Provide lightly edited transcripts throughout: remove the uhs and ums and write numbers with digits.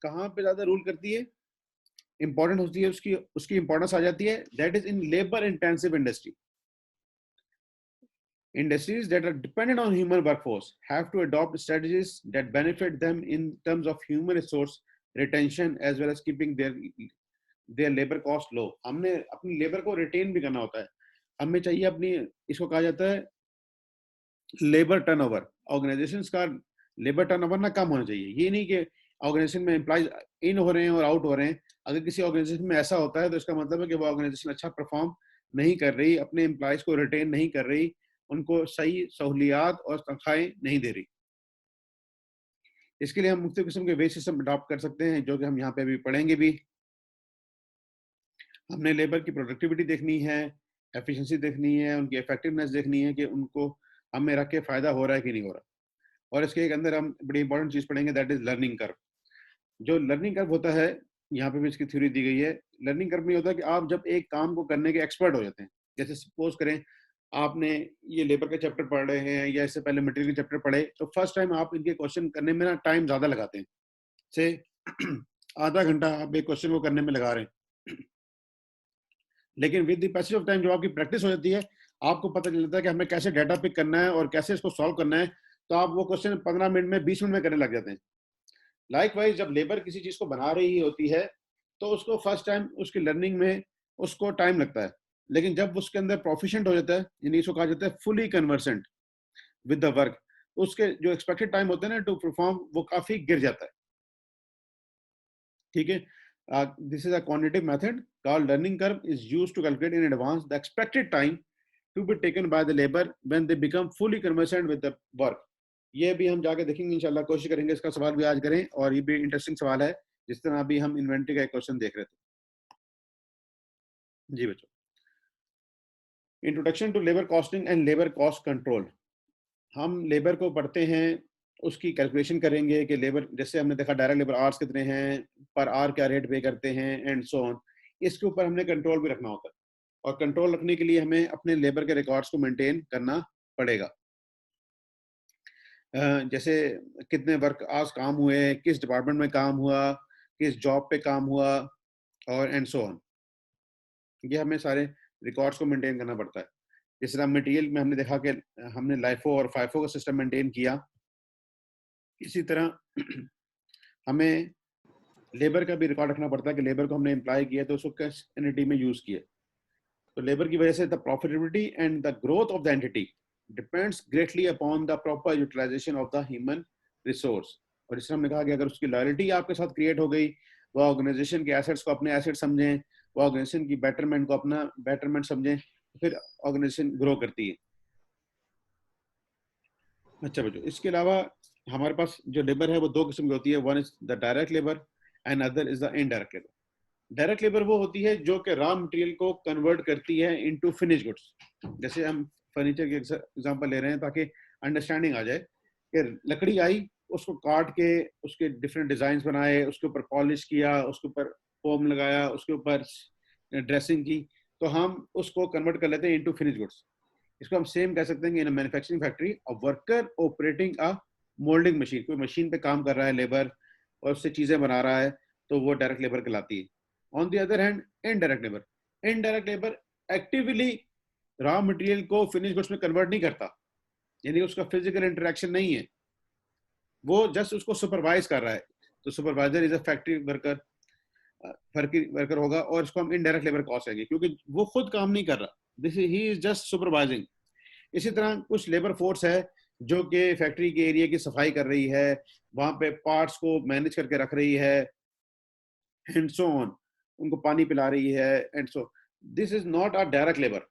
कहाँ पे ज्यादा रूल करती है, इंपॉर्टेंट होती है, उसकी उसकी इंपॉर्टेंस आ जाती है, that is in labour intensive industry. Industries that are dependent on human workforce have to adopt strategies that benefit them in terms of human resource retention as well as keeping their labor cost low. हमने अपनी labour को retain भी करना होता है. हमें चाहिए अपनी, इसको कहा जाता है लेबर टर्नओवर. ऑर्गेनाइजेशंस का लेबर टर्नओवर ना कम होना चाहिए. ये नहीं कि ऑर्गेनाइजेशन में एम्प्लॉइज इन हो रहे हैं और आउट हो रहे हैं. अगर किसी ऑर्गेनाइजेशन में ऐसा होता है तो इसका मतलब है कि वो ऑर्गेनाइजेशन अच्छा परफॉर्म नहीं कर रही, अपने एम्प्लॉइज को रिटेन नहीं कर रही, उनको सही सहूलियात और तनख्वाहें नहीं दे रही. इसके लिए हम मुख्तलिफ किस्म के वे सिस्टम अडॉप्ट कर सकते हैं, जो कि हम यहाँ पे अभी पढ़ेंगे भी. हमने लेबर की प्रोडक्टिविटी देखनी है, एफिशिएंसी देखनी है, उनकी इफेक्टिवनेस देखनी है कि उनको हमें रख के फायदा हो रहा है कि नहीं हो रहा. और इसके एक अंदर हम बड़ी इंपॉर्टेंट चीज पढ़ेंगे, दैट इज लर्निंग कर्व. जो लर्निंग कर्व होता है, यहाँ पे भी इसकी थ्योरी दी गई है. लर्निंग कर्व में होता है कि आप जब एक काम को करने के एक्सपर्ट हो जाते हैं, जैसे सपोज करें आपने ये लेबर के चैप्टर पढ़ रहे हैं या इससे पहले मटेरियल के चैप्टर पढ़े, तो फर्स्ट टाइम आप इनके क्वेश्चन करने में ना टाइम ज्यादा लगाते हैं, से आधा घंटा आप एक क्वेश्चन को करने में लगा रहे हैं. लेकिन with the passage of time जब आपकी प्रैक्टिस हो जाती है, आपको पता चल जाता है कि हमें कैसे डाटा पिक करना है और कैसे इसको सॉल्व करना है, तो आप वो क्वेश्चन 15 मिनट में 20 मिनट में करने लग जाते हैं. लाइकवाइज जब लेबर किसी चीज को बना रही होती है तो उसको फर्स्ट टाइम उसकी लर्निंग में उसको टाइम लगता है. लेकिन जब उसके अंदर प्रोफिशिएंट हो जाता है, यानी इसको कहा जाता है fully conversant with the work, उसके जो एक्सपेक्टेड टाइम होता है ना टू परफॉर्म, वो काफी गिर जाता है. ठीक है. This is a quantitative method called learning curve is used to calculate in advance the expected time to be taken by the labour when they become fully conversant with the work. ये भी हम जाके देखेंगे इंशाल्लाह, कोशिश करेंगे इसका सवाल भी आज करें. और ये भी इंटरेस्टिंग सवाल है, जिस तरह अभी हम इन्वेंटरी का एक क्वेश्चन देख रहे थे. जी बच्चों, introduction to labour costing and labour cost control. हम लेबर को पढ़ते हैं, उसकी कैलकुलेशन करेंगे कि लेबर, जैसे हमने देखा डायरेक्ट लेबर आवर्स कितने हैं, पर आवर क्या रेट पे करते हैं एंड सो ऑन. इसके ऊपर हमने कंट्रोल भी रखना होता है, और कंट्रोल रखने के लिए हमें अपने लेबर के रिकॉर्ड्स को मेंटेन करना पड़ेगा. जैसे कितने वर्क आवर्स काम हुए, किस डिपार्टमेंट में काम हुआ, किस जॉब पे काम हुआ, और एंड सो ऑन. ये हमें सारे रिकॉर्ड्स को मेंटेन करना पड़ता है. जिस तरह मटेरियल में हमने देखा कि हमने लाइफो और फाइफो का सिस्टम मेंटेन किया, इसी तरह हमें लेबर का भी रिकॉर्ड रखना पड़ता है कि लेबर को हमने एम्प्लॉय किया तो उसको किस एंटिटी में यूज किया. तो लेबर की वजह से the profitability and the growth of the entity depends greatly upon the proper utilisation of the human resource. और इस तरह हमने कहा कि अगर उसकी लॉयल्टी आपके साथ क्रिएट हो गई, वो ऑर्गेनाइजेशन के एसेट्स को अपने एसेट समझें, वो ऑर्गेनाइजेशन की बेटरमेंट को अपना बेटरमेंट समझें, तो फिर ऑर्गेनाइजेशन ग्रो करती है. अच्छा बच्चों, इसके अलावा हमारे पास जो लेबर है वो दो किस्म की होती है. One is the direct labour and other is the indirect labour. Direct labour वो होती है जो कि रॉ मटेरियल को कन्वर्ट करती है इनटू फिनिश गुड्स. जैसे हम फर्नीचर के एग्जांपल ले रहे हैं ताकि अंडरस्टैंडिंग आ जाए कि लकड़ी आई, उसको काट के उसके डिफरेंट डिजाइन बनाए, उसके ऊपर पॉलिश किया, उसके ऊपर फोम लगाया, उसके ऊपर ड्रेसिंग की, तो हम उसको कन्वर्ट कर लेते हैं इनटू फिनिश गुड्स. इसको हम सेम कह सकते हैं कि in manufacturing factory a worker operating a moulding machine, कोई मशीन पे काम कर रहा है लेबर और उससे चीजें बना रहा है, तो वो डायरेक्ट लेबर कहलाती है. On the other hand indirect labour actively raw material को फिनिश गुड्स में कन्वर्ट नहीं करता, यानी उसका फिजिकल इंटरेक्शन नहीं है, वो जस्ट उसको सुपरवाइज कर रहा है. तो supervisor is a factory worker, factory worker होगा, और इसको हम इनडायरेक्ट लेबर कॉस्ट कहेंगे क्योंकि वो खुद काम नहीं कर रहा, this he is just supervising. इसी तरह कुछ लेबर फोर्स है जो कि फैक्ट्री के एरिया की सफाई कर रही है, वहां पे पार्ट्स को मैनेज करके रख रही है एंड सो ऑन, उनको पानी पिला रही है and so. This is not a direct labour,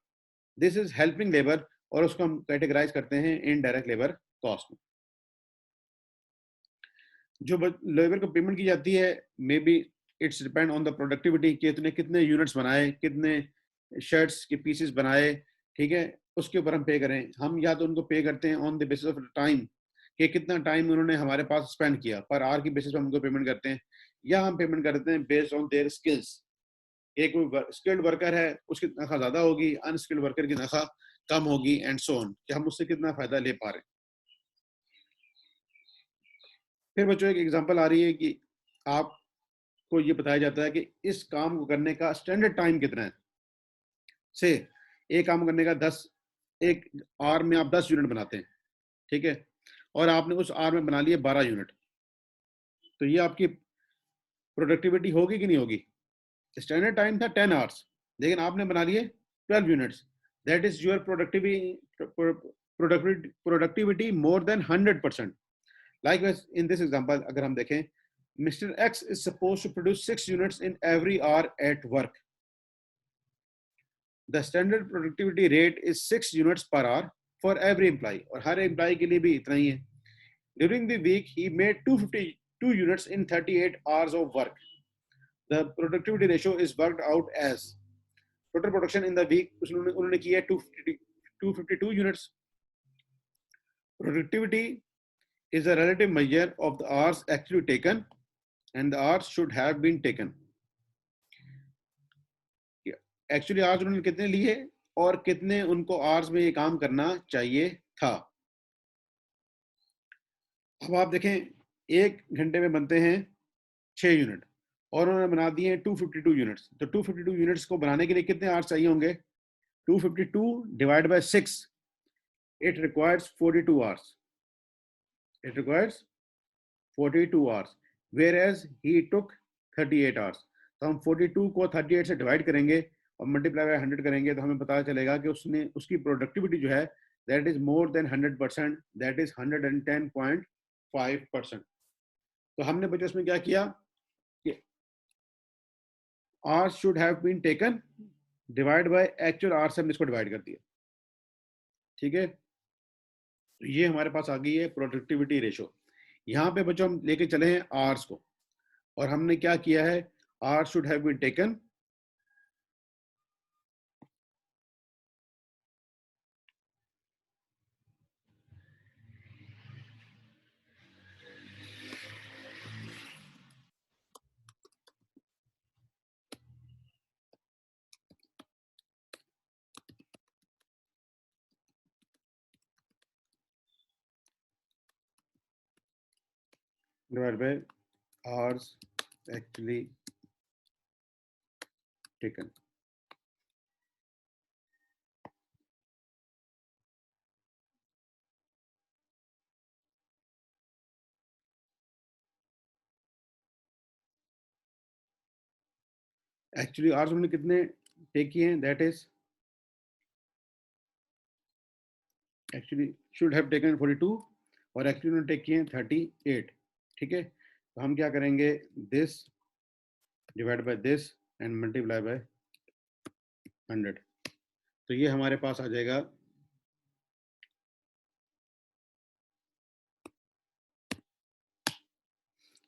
this is helping labour, और उसको हम कैटेगराइज करते हैं इनडायरेक्ट लेबर कॉस्ट में. जो लेबर को पेमेंट की जाती है, may be it's depend on the productivity, कि इतने कितने यूनिट्स बनाए, कितने शर्ट्स के पीसेस बनाए, ठीक है, उसके ऊपर हम पे करें. हम या तो उनको पे करते हैं on the basis of time, कि कितना टाइम उन्होंने हमारे पास स्पेंड किया, पर आवर की बेसिस पर हम उनको पेमेंट करते हैं, या हम पेमेंट करते हैं बेस्ड ऑन देयर स्किल्स. एक कोई स्किल्ड वर्कर है, उसकी तनख्वाह ज्यादा होगी, अनस्किल्ड वर्कर की तनख्वाह कम होगी एंड सो ऑन, कि हम उससे कितना फायदा ले पा रहे हैं. फिर बच्चों एक एग्जांपल आ रही है कि आप उसको ये बताया जाता है कि इस काम को करने का स्टैंडर्ड टाइम कितना है। से एक काम करने का 10, एक आवर में आप 10 यूनिट बनाते हैं, ठीक है, और आपने उस आवर में बना लिए 12 यूनिट, तो ये आपकी प्रोडक्टिविटी होगी कि नहीं होगी? स्टैंडर्ड टाइम था 10 आवर्स, लेकिन आपने बना लिए 12 units, that is your productivity more than 100%। Like in this example अगर हम देखें, mister X is suppose to produce 6 units in every hour at work. The standard productivity rate is 6 units per hour for every employee, और हर employee के लिए भी इतना ही है। During the week he made 252 units in 38 hours of work. The productivity ratio is worked out as total production in the week, उन्होंने किया 252 units. Productivity is a relative measure of the hours actually taken and the hours should have been taken. Actually hours उन्होंने कितने लिए और कितने उनको hours में ये काम करना चाहिए था। अब आप देखें, एक घंटे में बनते हैं 6 यूनिट और उन्होंने बना दिए 252 यूनिट्स, तो 252 यूनिट्स को बनाने के लिए कितने आवर्स चाहिए होंगे? 252 divide by 6, it requires 42 hours. It requires 42 hours, whereas he took 38 hours. तो हम 42 को 38 से डिवाइड करेंगे और मल्टीप्लाई बाय 100 करेंगे, तो हमें पता चलेगा कि उसकी प्रोडक्टिविटी जो है that is more than 100%, that is 110.5%। तो हमने बच्चों इसमें क्या किया कि hours should have been taken divide by actual hours से हमने इसको डिवाइड कर दिया, ठीक है। तो ये हमारे पास आ गई है प्रोडक्टिविटी रेशो। यहाँ पे बच्चों हम लेके चले हैं आवर्स को, और हमने क्या किया है, hours should have been taken divide by hours actually taken. Actually hours हमने कितने टेक किए हैं, that is actually should have taken 42 और एक्चुअली उन्होंने टेक किए हैं 38, ठीक है। तो हम क्या करेंगे, this divide by this and multiply by 100, तो ये हमारे पास आ जाएगा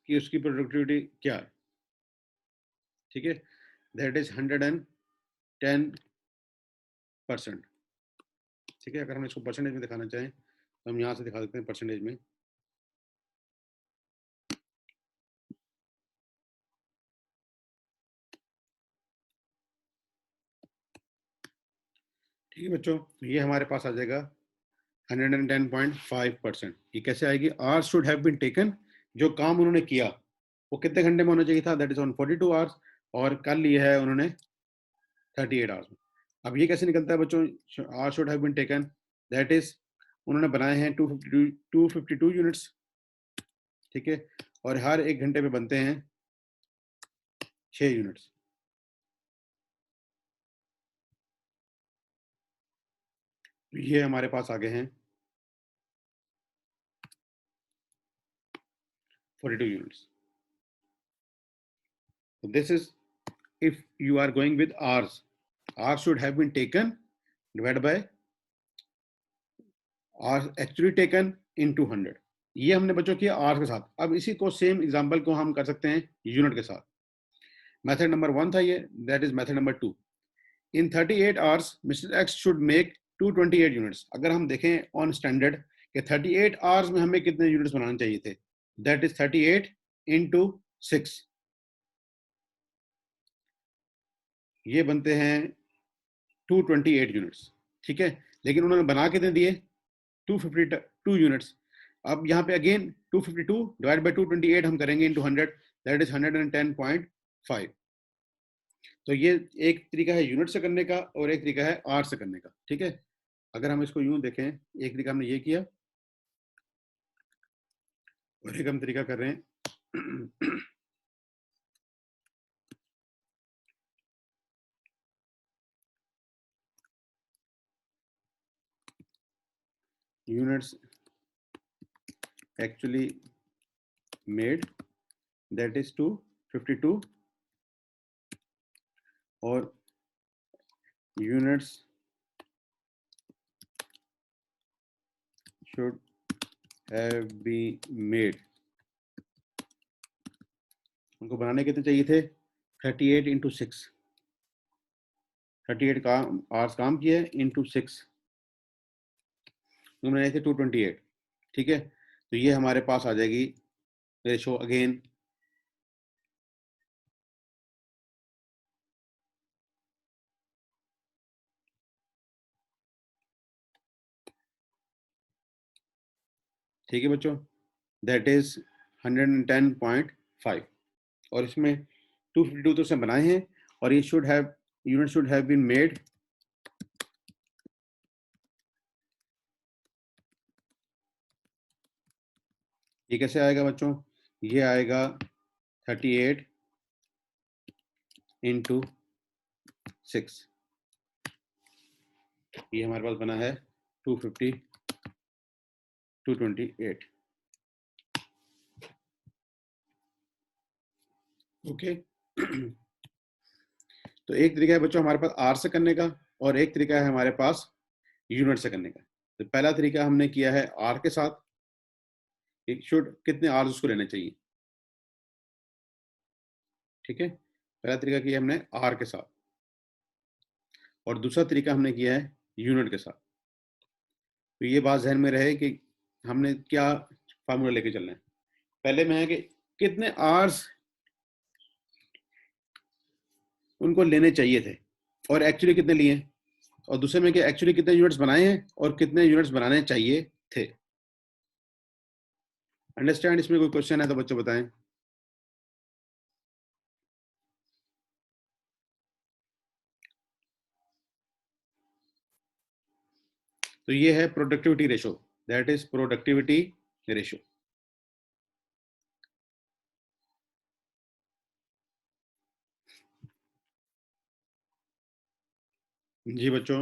कि उसकी प्रोडक्टिविटी क्या है, ठीक है, दैट इज 110%, ठीक है। अगर हम इसको परसेंटेज में दिखाना चाहें तो हम यहाँ से दिखा सकते हैं परसेंटेज में। ठीक है बच्चों, तो ये हमारे पास आ जाएगा 110.5%। ये कैसे आएगी, hours should have been taken, जो काम उन्होंने किया वो कितने घंटे में होना चाहिए था, दैट इज ऑन 42 आवर्स, और कर लिया है उन्होंने 38 आवर्स में। अब ये कैसे निकलता है बच्चों, hours should have been taken, that is उन्होंने बनाए हैं 252 यूनिट्स, ठीक है, और हर एक घंटे में बनते हैं 6 यूनिट्स। ये हमारे पास आगे हैं 42 units. So this is if you are going with hours, hours should have been taken divided by hours actually taken into 100। ये हमने बच्चों किया आवर्स के साथ। अब इसी को सेम एग्जांपल को हम कर सकते हैं यूनिट के साथ। मेथड नंबर 1 था ये, that is method number 2। In 38 hours mister x should make 228 units. अगर हम देखें ऑन स्टैंडर्ड कि 38 आवर्स में हमें कितने यूनिट्स बनाने चाहिए थे, दैट इज 38 इंटू 6, ये बनते हैं 228 यूनिट्स, ठीक है। लेकिन उन्होंने बना कितने दिए, 252 यूनिट्स। अब यहाँ पे अगेन 252 डिवाइड बाय 228 हम करेंगे इंटू 100, दैट इज 110.5। 5। तो ये एक तरीका है यूनिट से करने का और एक तरीका है आर से करने का, ठीक है। अगर हम इसको यूं देखें, एक तरीका हमने ये किया और एक हम तरीका कर रहे हैं units actually made, that is 252, और units should have been made, उनको बनाने कितने चाहिए थे? 38 इंटू 6, 38 का आवर्स काम किया है इंटू 6, बनाए थे 228, ठीक है। तो ये हमारे पास आ जाएगी रेशो अगेन, ठीक है बच्चों, दैट इज 110.5, और इसमें 252 तो से बनाए हैं, और ये should have, unit should have been made, ये कैसे आएगा बच्चों? ये आएगा 38 इंटू 6, ये हमारे पास बना है 228, ओके। तो एक तरीका है बच्चों हमारे पास आर से करने का, और एक तरीका है हमारे पास यूनिट से करने का। तो पहला तरीका हमने किया है आर के साथ, एक शुड कितने आर उसको लेने चाहिए, ठीक है। पहला तरीका किया हमने आर के साथ, और दूसरा तरीका हमने किया है यूनिट के साथ। तो ये बात ध्यान में रहे कि हमने क्या फार्मूला लेके चलना है। पहले में है कि कितने आर्स उनको लेने चाहिए थे और एक्चुअली कितने लिए, और दूसरे में कि एक्चुअली कितने यूनिट्स बनाए हैं और कितने यूनिट्स बनाने चाहिए थे। अंडरस्टैंड? इसमें कोई क्वेश्चन है तो बच्चों बताएं। तो ये है productivity ratio, that is productivity ratio. जी बच्चों,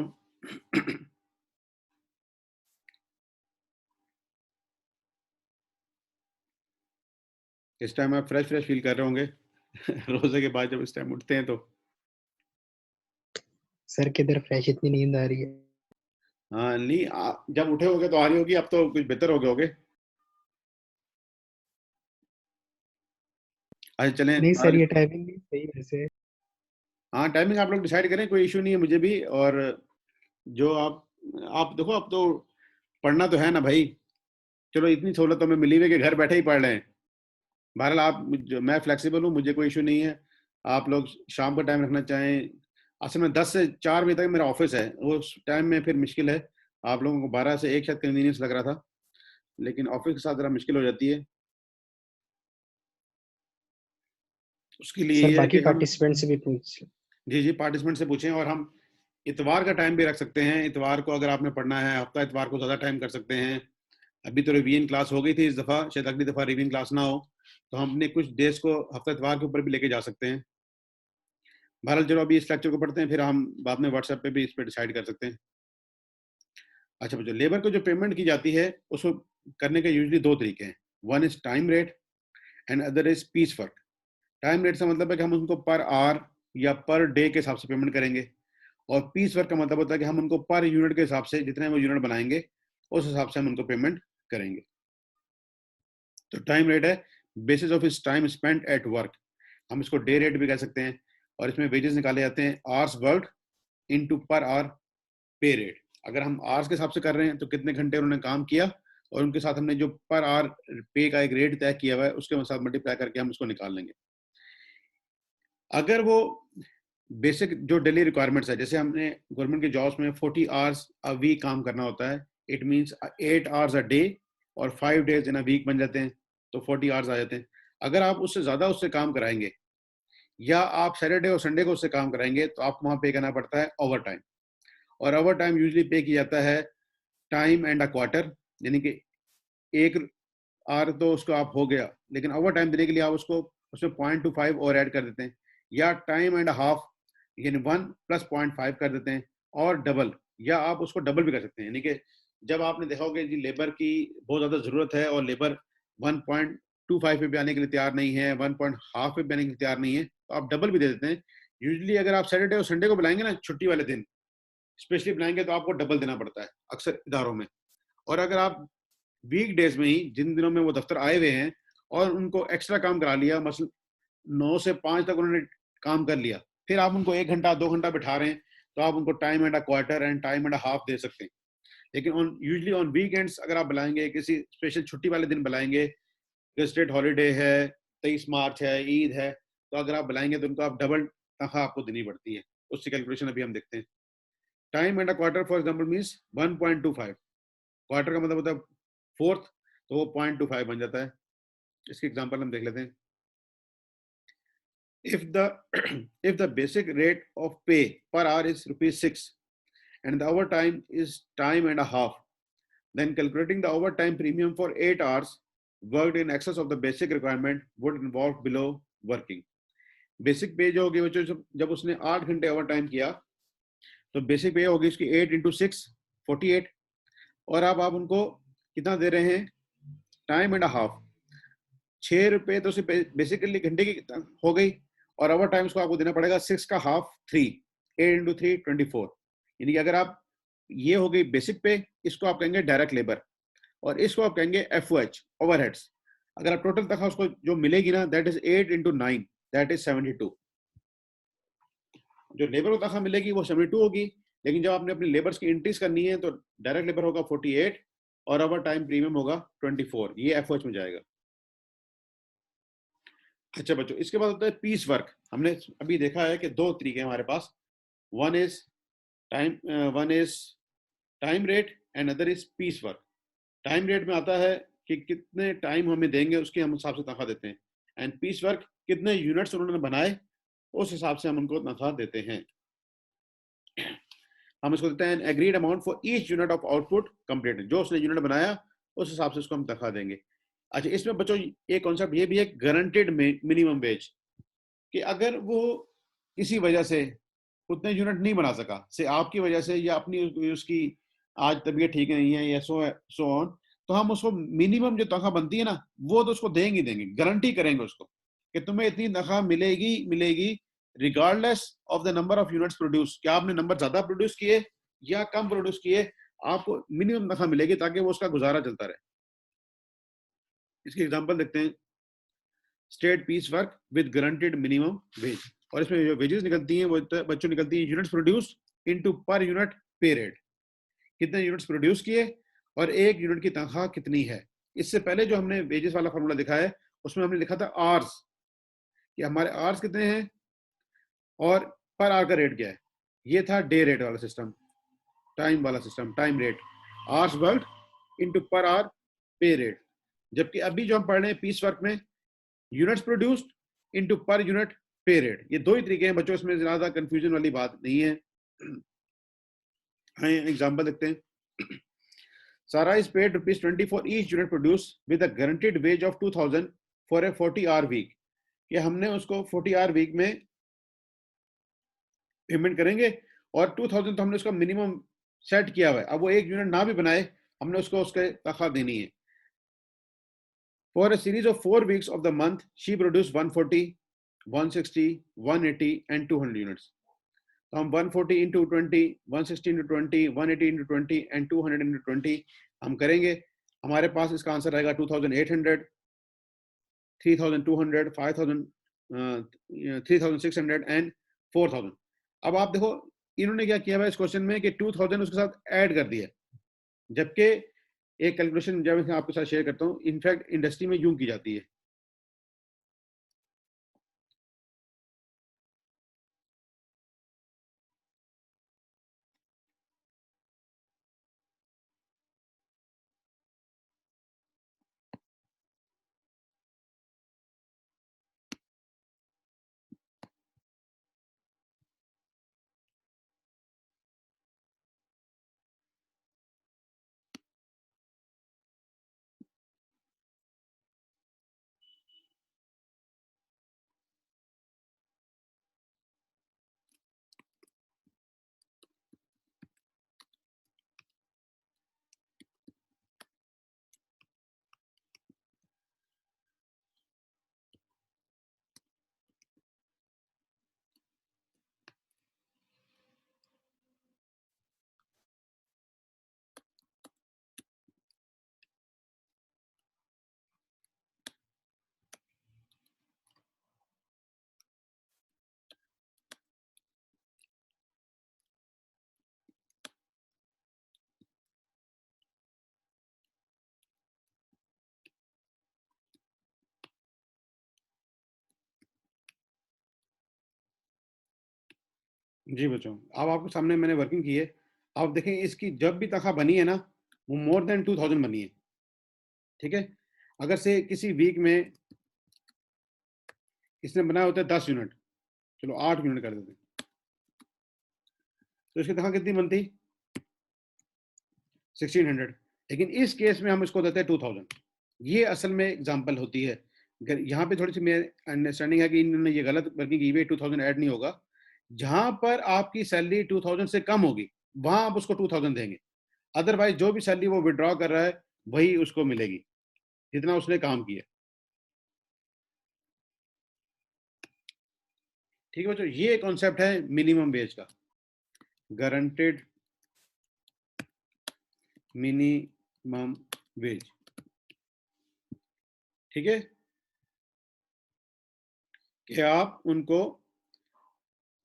इस टाइम आप फ्रेश फ्रेश फील कर रहे होंगे रोजे के बाद जब इस टाइम उठते हैं तो। सर किधर फ्रेश, इतनी नींद आ रही है। हाँ नहीं, जब उठे होगे तो आ रही होगी, अब तो कुछ बेहतर हो गए होगे। अच्छा चलें। नहीं सर, ये टाइमिंग नहीं सही वैसे। हाँ टाइमिंग आप लोग डिसाइड करें, कोई इशू नहीं है मुझे भी। और जो आप देखो, अब तो पढ़ना तो है ना भाई, चलो इतनी सहूलत तो हमें मिली हुई है कि घर बैठे ही पढ़ रहे हैं। बहरहाल मैं फ्लेक्सिबल हूँ, मुझे कोई इशू नहीं है। आप लोग शाम का टाइम रखना चाहें, असल में 10 से 4 बजे तक मेरा ऑफिस है, वो टाइम में फिर मुश्किल है। आप लोगों को 12 से 1 शायद कन्वीनियंस लग रहा था, लेकिन ऑफिस के साथ जरा मुश्किल हो जाती है। उसके लिए सर ये है बाकी कि हम, पार्टिसिपेंट से भी पूछ। जी जी पार्टिसिपेंट से पूछें, और हम इतवार का टाइम भी रख सकते हैं। इतवार को अगर आपने पढ़ना है, हफ्ता इतवार को ज़्यादा टाइम कर सकते हैं। अभी तो रिवीजन क्लास हो गई थी इस दफ़ा, शायद अगली दफ़ा रिवीजन क्लास ना हो, तो हम अपने कुछ डेज को हफ्ता इतवार के ऊपर भी लेके जा सकते हैं। बहरहाल चलो अभी इस लेक्चर को पढ़ते हैं, फिर हम बाद में व्हाट्सएप पे भी इस पर डिसाइड कर सकते हैं। अच्छा बच्चों, लेबर को जो पेमेंट की जाती है उसको करने के यूजली 2 तरीके हैं। One is time rate and other is piece work. Time rate का मतलब है कि हम उनको पर आवर या पर डे के हिसाब से पेमेंट करेंगे, और पीस वर्क का मतलब होता है कि हम उनको पर यूनिट के हिसाब से, जितने वो यूनिट बनाएंगे उस हिसाब से हम उनको पेमेंट करेंगे। तो टाइम रेट है बेसिस ऑफ इस टाइम स्पेंट एट वर्क, हम इसको डे रेट भी कह सकते हैं। और इसमें वेजेस निकाले जाते हैं hours work into per hour पे रेट। अगर हम आवर्स के हिसाब से कर रहे हैं तो कितने घंटे उन्होंने काम किया, और उनके साथ हमने जो पर आवर पे का एक रेट तय किया हुआ है उसके साथ मल्टीप्लाई करके हम उसको निकाल लेंगे। अगर वो बेसिक जो डेली रिक्वायरमेंट्स है, जैसे हमने गवर्नमेंट के जॉब्स में 40 आवर्स अ वीक काम करना होता है, it means 8 hours a day और 5 डेज इन अ वीक बन जाते हैं, तो 40 आवर्स आ जाते हैं। अगर आप उससे ज्यादा उससे काम कराएंगे, या आप सैटरडे और संडे को उससे काम कराएंगे तो आपको वहाँ पे करना पड़ता है ओवर टाइम। और ओवर टाइम यूजली पे किया जाता है टाइम एंड अ क्वार्टर, यानी कि एक आर तो उसको आप हो गया, लेकिन ओवर टाइम देने के लिए आप उसको उसमें 0.25 और ऐड कर देते हैं, या टाइम एंड हाफ यानी 1 + 0.5 कर देते हैं, और डबल, या आप उसको डबल भी कर सकते हैं। यानी कि जब आपने देखा होगा कि लेबर की बहुत ज़्यादा ज़रूरत है और लेबर 1.25 पे भी आने के लिए तैयार नहीं है, 1.5 पे भी आने के लिए तैयार नहीं है, तो आप डबल भी दे देते हैं। यूजली अगर आप सैटरडे और संडे को बुलाएंगे ना, छुट्टी वाले दिन स्पेशली बुलाएंगे, तो आपको डबल देना पड़ता है अक्सर इदारों में। और अगर आप वीक डेज में ही, जिन दिनों में वो दफ्तर आए हुए हैं और उनको एक्स्ट्रा काम करा लिया, मसल 9 से 5 तक उन्होंने काम कर लिया, फिर आप उनको 1 घंटा 2 घंटा बिठा रहे हैं, तो आप उनको time and a quarter and time and a half दे सकते हैं। लेकिन ऑन यूजली ऑन वीकेंड्स अगर आप बुलाएंगे, किसी स्पेशल छुट्टी वाले दिन बुलाएंगे, स्टेट हॉलीडे है, 23 मार्च है, ईद है, तो अगर आप बुलाएंगे तो उनको आप डबल तनख्वाह आपको देनी पड़ती है। उसकी कैलकुलेशन अभी हम देखते हैं। Time and a quarter for example means 1.25, quarter का मतलब होता है फोर्थ, तो वो 0.25 बन जाता है। इसकी एग्जाम्पल हम देख लेते हैं। if the if the basic rate of pay per hour is ₹6 and the overtime is time and a half, then calculating the overtime premium for 8 hours worked in excess of the basic requirement would involve below working. Basic पे जो होगी बच्चों, जब उसने 8 घंटे over time किया तो basic पे होगी उसकी 8 × 6 48, और अब आप उनको कितना दे रहे हैं, टाइम एंड हाफ, ₹6 तो सिर्फ बेसिकली घंटे की हो गई, और ओवर टाइम को आपको देना पड़ेगा 6 का हाफ 3, 8 × 3 24। यानी कि अगर आप, ये हो गई बेसिक पे, इसको आप कहेंगे डायरेक्ट लेबर, और इसको आप कहेंगे FOH ओवरहेड्स। अगर आप टोटल तक उसको जो मिलेगी ना, दैट इज 8 × 9, दैट इज 72। जो लेबर को तनख्वाह मिलेगी वो 72 होगी, लेकिन जब आपने अपनी लेबर्स की इंक्रीज करनी है तो डायरेक्ट लेबर होगा 48 और ओवर टाइम प्रीमियम होगा 24, ये FOH में जाएगा। अच्छा बच्चों, इसके बाद होता है पीस वर्क। हमने अभी देखा है कि दो तरीके हैं हमारे पास, one is time one is time rate and other is piece work. Time rate में आता है कि कितने टाइम हमें देंगे उसके हम हिसाब से तनख्वाह देते हैं, एंड पीस वर्क कितने यूनिट्स उन्होंने बनाए उस हिसाब से हम उनको तनख्वाह देते हैं। हम इसको देते हैं agreed amount for each unit of output completed, जो उसने यूनिट बनाया उस हिसाब से उसको हम तनख्वाह देंगे। अच्छा, इसमें बच्चों एक कॉन्सेप्ट ये भी है, गारंटेड मिनिमम वेज, कि अगर वो किसी वजह से उतने यूनिट नहीं बना सका, से आपकी वजह से या अपनी उसकी आज तबीयत ठीक नहीं है या सो ऑन, तो हम उसको मिनिमम जो तनख्वाह बनती है ना, वो तो उसको देंगे देंगे, गारंटी करेंगे उसको कि तुम्हें इतनी तनख्वाह मिलेगी मिलेगी, regardless of the number of units produce. क्या आपने नंबर ज्यादा प्रोड्यूस किए या कम प्रोड्यूस किए, आपको मिनिमम तनख्वाह मिलेगी ताकि वो उसका गुजारा चलता रहे। इसकी एग्जांपल देखते हैं, state piece work with guaranteed minimum wage, और इसमें जो वेजेस निकलती हैं वो बच्चों निकलती हैं units produce into per unit पे रेट, कितने यूनिट्स प्रोड्यूस किए और एक यूनिट की तनख्वाह कितनी है। इससे पहले जो हमने वेजेस वाला फॉर्मूला दिखा है उसमें हमने लिखा था आवर्स, कि हमारे आवर्स कितने हैं और पर आवर का रेट क्या है। ये था डे रेट वाला सिस्टम, टाइम वाला system, time rate, hours work into per hour पे रेट। जबकि अभी जो हम पढ़ रहे हैं पीस वर्क में, units produced into per unit पे रेट। ये दो ही तरीके हैं बच्चों, इसमें ज्यादा कंफ्यूजन वाली बात नहीं है। हाँ, एग्जांपल देखते हैं। Sara is paid ₹20 for each unit produce with a guaranteed wage of 2000 for a 40 hour week, कि हमने उसको 40 आवर वीक में पेमेंट करेंगे, और 2000 तो हमने उसका मिनिमम सेट किया हुआ है। अब वो एक यूनिट ना भी बनाए, हमने उसको उसके तनख्वाह देनी है। For a series of 4 weeks of the month, she produced 140, 160, 180 and 200 units. तो हम 140 into 20, 160 into 20, 180 into 20 and 200 into 20 हम करेंगे। हमारे पास इसका आंसर आएगा 2800, 3200, 5000, 3600 एंड 4000। अब आप देखो इन्होंने क्या किया है इस क्वेश्चन में कि 2000 उसके साथ ऐड कर दिया, जबकि एक कैलकुलेशन जब मैं आपके साथ शेयर करता हूँ, इनफैक्ट इंडस्ट्री में यूं की जाती है। जी बच्चों, अब आपके सामने मैंने वर्किंग की है। आप देखें इसकी जब भी तनख्वाह बनी है ना, वो मोर देन 2000 बनी है। ठीक है, अगर से किसी वीक में इसने बनाए होते 10 यूनिट, चलो 8 यूनिट कर देते हैं, तो इसकी तनख्वाह कितनी बनती? 1600। लेकिन इस केस में हम इसको देते हैं 2000। ये असल में एग्जांपल होती है। यहाँ पे थोड़ी सी मेरी अंडरस्टैंडिंग है कि इन्होंने ये गलत वर्किंग की हुई है, 2000 ऐड नहीं होगा। जहां पर आपकी सैलरी 2000 से कम होगी वहां आप उसको 2000 देंगे। अदरवाइज जो भी सैलरी वो विड्रॉ कर रहा है वही उसको मिलेगी जितना उसने काम किया। ठीक है बच्चों, ये कॉन्सेप्ट है मिनिमम वेज का, गारंटेड मिनिमम वेज। ठीक है, कि आप उनको,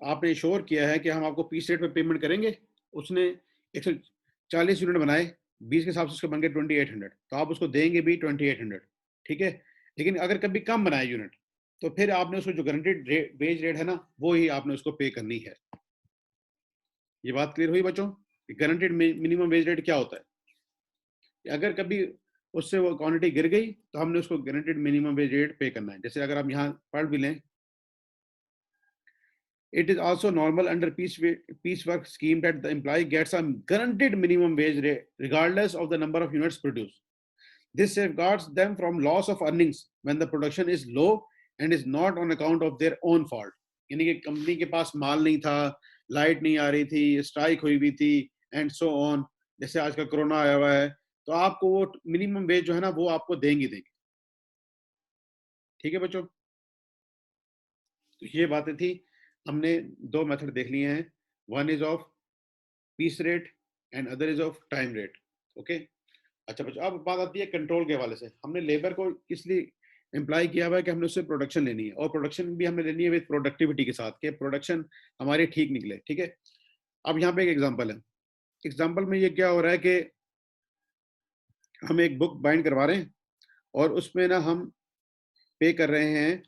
आपने श्योर किया है कि हम आपको पीस रेट पे पेमेंट करेंगे। उसने 140 यूनिट बनाए, 20 के हिसाब से उसके बन गए 2800, तो आप उसको देंगे भी 2800। ठीक है, लेकिन अगर कभी कम बनाए यूनिट तो फिर आपने उसको जो गारंटेड वेज रेट है ना, वो ही आपने उसको पे करनी है। ये बात क्लियर हुई बच्चों? गारंटेड मिनिमम वेज रेट क्या होता है? अगर कभी उससे वो क्वांटिटी गिर गई तो हमने उसको गारंटेड मिनिमम वेज रेट पे करना है। जैसे अगर आप यहाँ पढ़ भी लें, it is also normal under piecework scheme that the employee gets a guaranteed minimum wage rate regardless of the number of units produced. This safeguards them from loss of earnings when the production is low and is not on account of their own fault. यानी कि company के पास माल नहीं था, light नहीं आ रही थी, strike हुई हुई थी एंड सो ऑन, जैसे आजकल कोरोना आया हुआ है, तो आपको वो मिनिमम वेज जो है ना वो आपको देंगे देंगे। ठीक है बच्चों, तो ये बातें थी। हमने दो मेथड देख लिए हैं, one is of peace rate and other is of time rate. Okay, अच्छा बच्चों, अब बात आती है कंट्रोल के हवाले से। हमने लेबर को इसलिए एम्प्लॉय किया हुआ है कि हमने उससे प्रोडक्शन लेनी है, और प्रोडक्शन भी हमने लेनी है विद प्रोडक्टिविटी के साथ, कि प्रोडक्शन हमारी ठीक निकले। ठीक है, अब यहाँ पे एक एग्जांपल है। एग्जांपल में ये क्या हो रहा है कि हम एक बुक बाइंड करवा रहे हैं और उसमें ना हम पे कर रहे हैं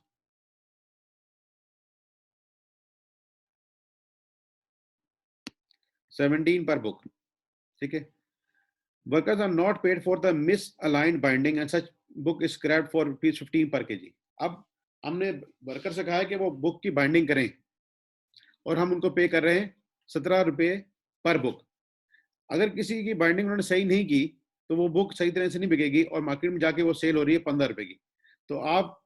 17 पर बुक। ठीक है, workers are not paid for the misaligned binding and such book is scrapped for ₹15 per kg। अब हमने वर्कर से कहा है कि वो बुक की बाइंडिंग करें और हम उनको पे कर रहे हैं 17 रुपये पर बुक। अगर किसी की बाइंडिंग उन्होंने सही नहीं की तो वो बुक सही तरह से नहीं बिकेगी और मार्केट में जाके वो सेल हो रही है 15 रुपए की। तो आप,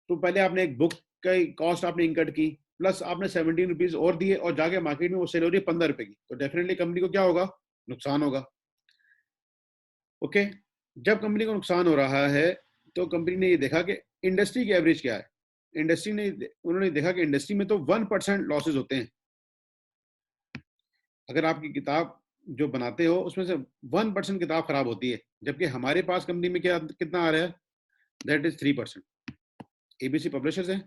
तो पहले आपने एक बुक का कॉस्ट आपने इनकट की, प्लस आपने 17 रुपीज और दिए और जाके मार्केट में वो सेल हो रही है 15 रुपए की, तो डेफिनेटली कंपनी को क्या होगा? नुकसान होगा। ओके, जब कंपनी को नुकसान हो रहा है तो कंपनी ने ये देखा कि इंडस्ट्री की एवरेज क्या है। इंडस्ट्री ने, उन्होंने देखा कि इंडस्ट्री में तो 1% लॉसेज होते हैं। अगर आपकी किताब जो बनाते हो उसमें से 1% किताब खराब होती है, जबकि हमारे पास कंपनी में क्या कितना आ रहा है? That is 3%। एबीसी पब्लिशर्स है,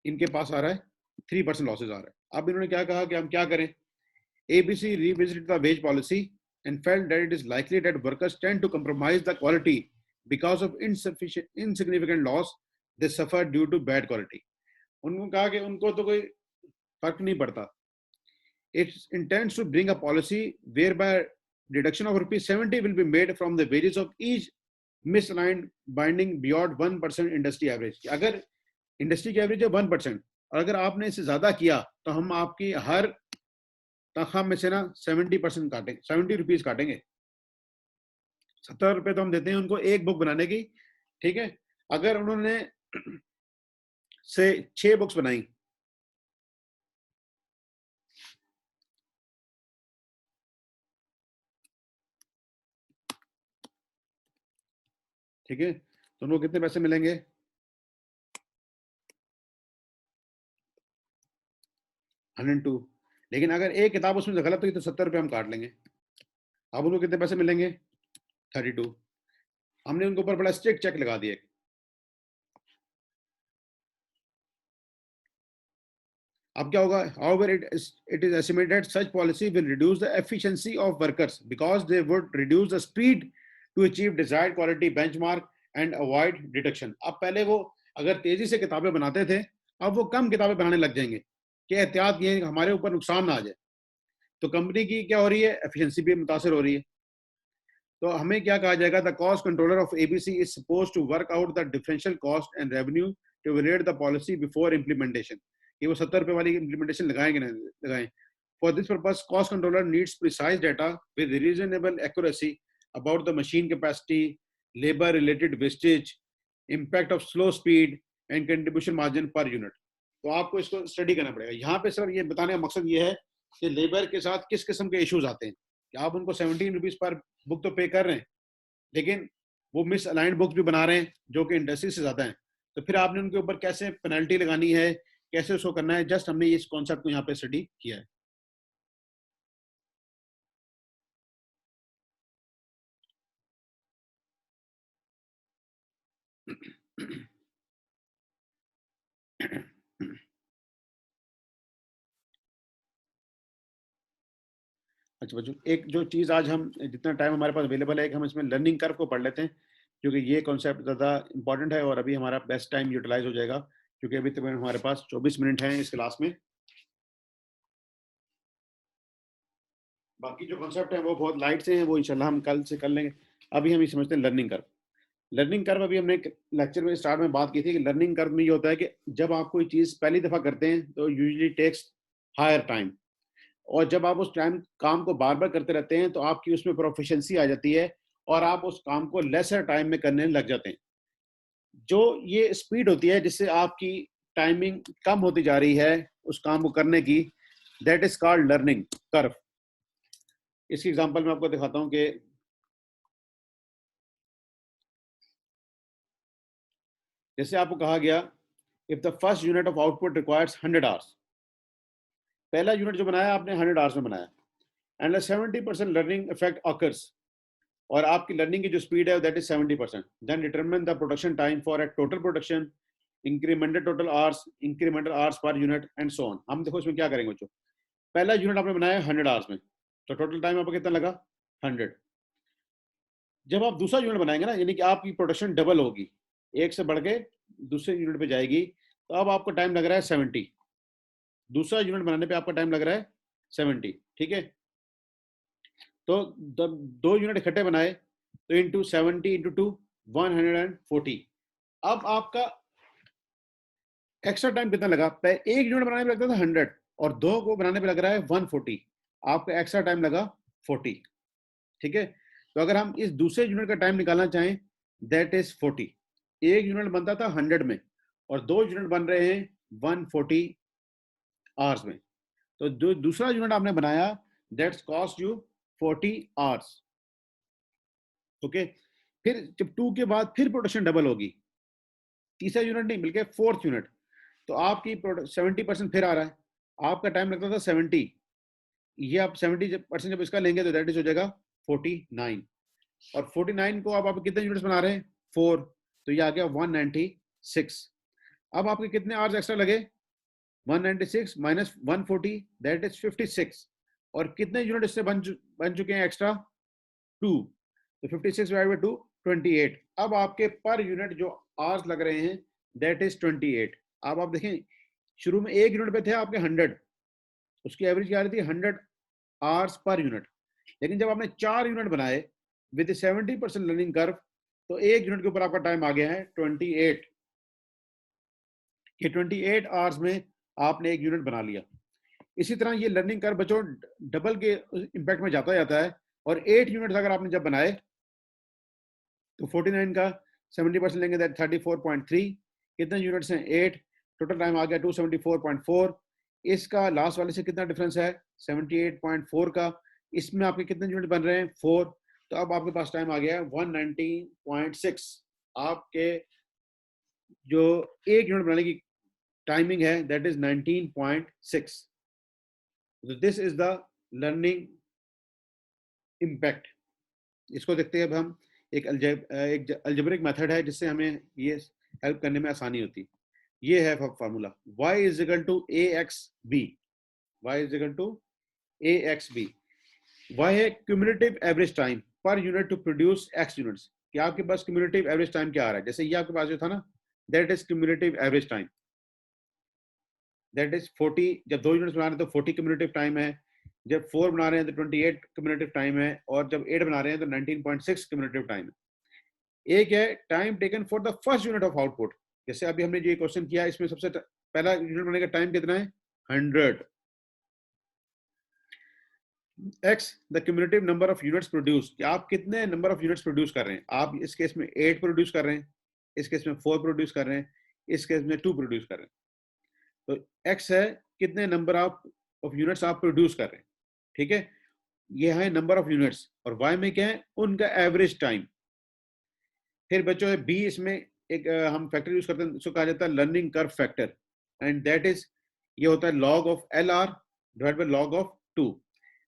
इनके पास आ रहा है 3% लॉसेज आ रहा है। अब इन्होंने क्या कहा कि हम क्या करें? ABC revisited the wage policy and felt that it is likely that workers tend to compromise the quality because of insignificant loss they suffer due to bad quality। उनको कहा कि उनको तो कोई फर्क नहीं पड़ता। It intends to bring a policy whereby deduction of ₹70 will be made from the wages of each misaligned binding beyond 1% industry average। अगर इंडस्ट्री की एवरेज है 1% और अगर आपने इससे ज्यादा किया तो हम आपकी हर तनख्वाह में से ना 70% काटेंगे, 70 रुपीज काटेंगे। 70 रुपए तो हम देते हैं उनको एक बुक बनाने की। ठीक है, अगर उन्होंने से 6 बुक्स बनाई, ठीक है, तो उनको कितने पैसे मिलेंगे? 102। लेकिन अगर एक किताब उसमें से गलत हुई तो 70 रुपए हम काट लेंगे। अब उनको कितने पैसे मिलेंगे? 32। हमने उनके ऊपर बड़ा स्ट्रिक्ट चेक लगा दिया। अब क्या होगा? However, it is estimated such policy will reduce the efficiency of workers because they would reduce the speed to achieve desired quality benchmark and avoid detection। अब पहले वो अगर तेजी से किताबें बनाते थे, अब वो कम किताबें बनाने लग जाएंगे कि एहतियात ये है कि हमारे ऊपर नुकसान ना आ जाए। तो कंपनी की क्या हो रही है, एफिशिएंसी भी मुतासर हो रही है। तो हमें क्या कहा जाएगा, the cost controller of ABC is suppose to work out the differential cost and revenue to evaluate the policy before implementation. कि वो 70 रुपए वाली इम्प्लीमेंटेशन लगाएंगे ना लगाएं। For this purpose cost controller needs precise data with reasonable accuracy about the machine capacity, labour related wastage, impact of slow speed and contribution margin per unit. तो आपको इसको स्टडी करना पड़ेगा। यहाँ पे सर ये बताने का मकसद ये है कि लेबर के साथ किस किस्म के इश्यूज आते हैं। कि आप उनको 17 रुपीज पर बुक तो पे कर रहे हैं, लेकिन वो मिस अलाइंड बुक्स भी बना रहे हैं जो कि इंडस्ट्री से ज्यादा है। तो फिर आपने उनके ऊपर कैसे पेनल्टी लगानी है, कैसे उसको करना है, जस्ट हमने इस कॉन्सेप्ट को यहाँ पे स्टडी किया है। अच्छा बच्चों, एक जो चीज़ आज हम जितना टाइम हमारे पास अवेलेबल है, कि हम इसमें लर्निंग कर्व को पढ़ लेते हैं, क्योंकि ये कॉन्सेप्ट ज़्यादा इंपॉर्टेंट है और अभी हमारा बेस्ट टाइम यूटिलाइज हो जाएगा, क्योंकि अभी तक हमारे पास 24 मिनट हैं इस क्लास में। बाकी जो कॉन्सेप्ट है वो बहुत लाइट से हैं, वो इंशाल्लाह हम कल से कर लेंगे। अभी हम ये समझते हैं लर्निंग कर्व। लर्निंग कर्व अभी हमने लेक्चर में स्टार्ट में बात की थी कि लर्निंग कर्व में ये होता है कि जब आप कोई चीज़ पहली दफ़ा करते हैं तो यूजुअली टेक्स हायर टाइम, और जब आप उस टाइम काम को बार बार करते रहते हैं तो आपकी उसमें प्रोफिशिएंसी आ जाती है और आप उस काम को लेसर टाइम में करने लग जाते हैं। जो ये स्पीड होती है जिससे आपकी टाइमिंग कम होती जा रही है उस काम को करने की, that is called learning curve. इसकी एग्जांपल मैं आपको दिखाता हूं कि जैसे आपको कहा गया, if the first unit of output requires 100 hours, पहला यूनिट जो बनाया आपने 100 आवर्स में बनाया, एंड 70% लर्निंग इफेक्ट ऑकर्स, और आपकी लर्निंग की जो स्पीड है that is 70%, then determine the production time for a total production, incremented total hours, incremental hours per unit and so on. हम देखो इसमें क्या करेंगे बच्चों, पहला यूनिट आपने बनाया 100 आवर्स में, तो टोटल टाइम आपको कितना लगा 100। जब आप दूसरा यूनिट बनाएंगे ना, यानी कि आपकी प्रोडक्शन डबल होगी, एक से बढ़ के दूसरे यूनिट पे जाएगी, तो अब आपको टाइम लग रहा है 70। दूसरा यूनिट बनाने पे आपका टाइम लग रहा है 70, ठीक है। तो दो यूनिट इकट्ठे बनाए तो इंटू 70 इंटू 2 140। अब आपका एक्स्ट्रा टाइम कितना लगा, एक यूनिट बनाने पे लगता था 100 और दो को बनाने पे लग रहा है 140, आपका एक्स्ट्रा टाइम लगा 40, ठीक है। तो अगर हम इस दूसरे यूनिट का टाइम निकालना चाहें, दैट इज 40। एक यूनिट बनता था 100 में और दो यूनिट बन रहे हैं 140 आवर्स में। तो जो दूसरा यूनिट आपने बनाया that's cost you 40 hours, okay. फिर जब 2 के बाद फिर प्रोडक्शन डबल होगी, तीसरा यूनिट नहीं बल्कि फोर्थ यूनिट, तो आपकी 70% फिर आ रहा है, आपका टाइम लगता था 70, ये आप 70% जब इसका लेंगे तो दैट इज हो जाएगा 49, और 49 को अब आप कितने यूनिट्स बना रहे हैं 4, तो ये आ गया 196। अब आपके कितने आवर्स एक्स्ट्रा लगे, 196 माइनस 140 दैट इज 56, और कितने यूनिट इससे बन चुके हैं एक्स्ट्रा 2, तो 56 डिवाइड बाय 2 28। अब आपके पर यूनिट जो आवर्स लग रहे हैं दैट इज 28। अब आप देखें शुरू में एक यूनिट पे थे आपके 100, उसकी एवरेज क्या आ रही थी 100 आवर्स पर यूनिट, लेकिन जब आपने 4 यूनिट बनाए विद 70% लर्निंग कर्व, तो एक यूनिट के ऊपर आपका टाइम आ गया है 28। ये 28 आवर्स में आपने एक यूनिट बना लिया। इसी तरह ये लर्निंग कर्व बच्चों डबल के इंपैक्ट में जाता है, और 8 यूनिट्स अगर आपने जब बनाए तो 49 का 70% लेंगे दैट 34.3, कितने यूनिट्स हैं 8, टोटल टाइम आ गया 274.4। इसका लास्ट वाले से कितना डिफरेंस है 78.4 का, इसमें आपके कितने यूनिट बन रहे हैं 4, तो अब आपके पास टाइम आ गया है 119.6। आपके जो एक यूनिट बनाने की टाइमिंग है that is 19.6। This is the learning impact. इसको देखते हैं अब हम, एक अलजेब्रिक मेथड है जिससे हमें ये हेल्प करने में आसानी होती। ये है formula y is equal to A X B, Y is equal to A X B. y है cumulative average time per unit to produce x units, कि आपके पास क्यूमुलेटिव एवरेज टाइम क्या आ रहा है, जैसे ये आपके पास जो था ना that is cumulative average time. That is 40, जब 2 यूनिट्स बना रहे हैं तो 40 क्यूमुलेटिव टाइम है, जब 4 बना रहे हैं तो 28 क्यूमुलेटिव टाइम है, और जब 8 बना रहे हैं तो 19.6 क्यूमुलेटिव टाइम है। एक है time taken for the first unit of output. जैसे अभी हमने जो क्वेश्चन किया, इसमें सबसे पहला यूनिट बनाने का टाइम कितना है, 100। X the cumulative number of units produce, कि आप कितने नंबर ऑफ यूनिट्स प्रोड्यूस कर रहे हैं। आप इस केस में 8 प्रोड्यूस कर रहे हैं, इस केस में 4 प्रोड्यूस कर रहे हैं, इस केस में 2 प्रोड्यूस कर रहे हैं। तो एक्स है कितने नंबर ऑफ यूनिट्स आप प्रोड्यूस कर रहे हैं, ठीक है, ये है नंबर ऑफ यूनिट्स। और वाई में क्या है, उनका एवरेज टाइम। फिर बच्चों है बी, इसमें एक हम फैक्टर यूज करते हैं, इसको कहा जाता है learning curve factor, and that is, ये होता है log of L R divide by log of 2।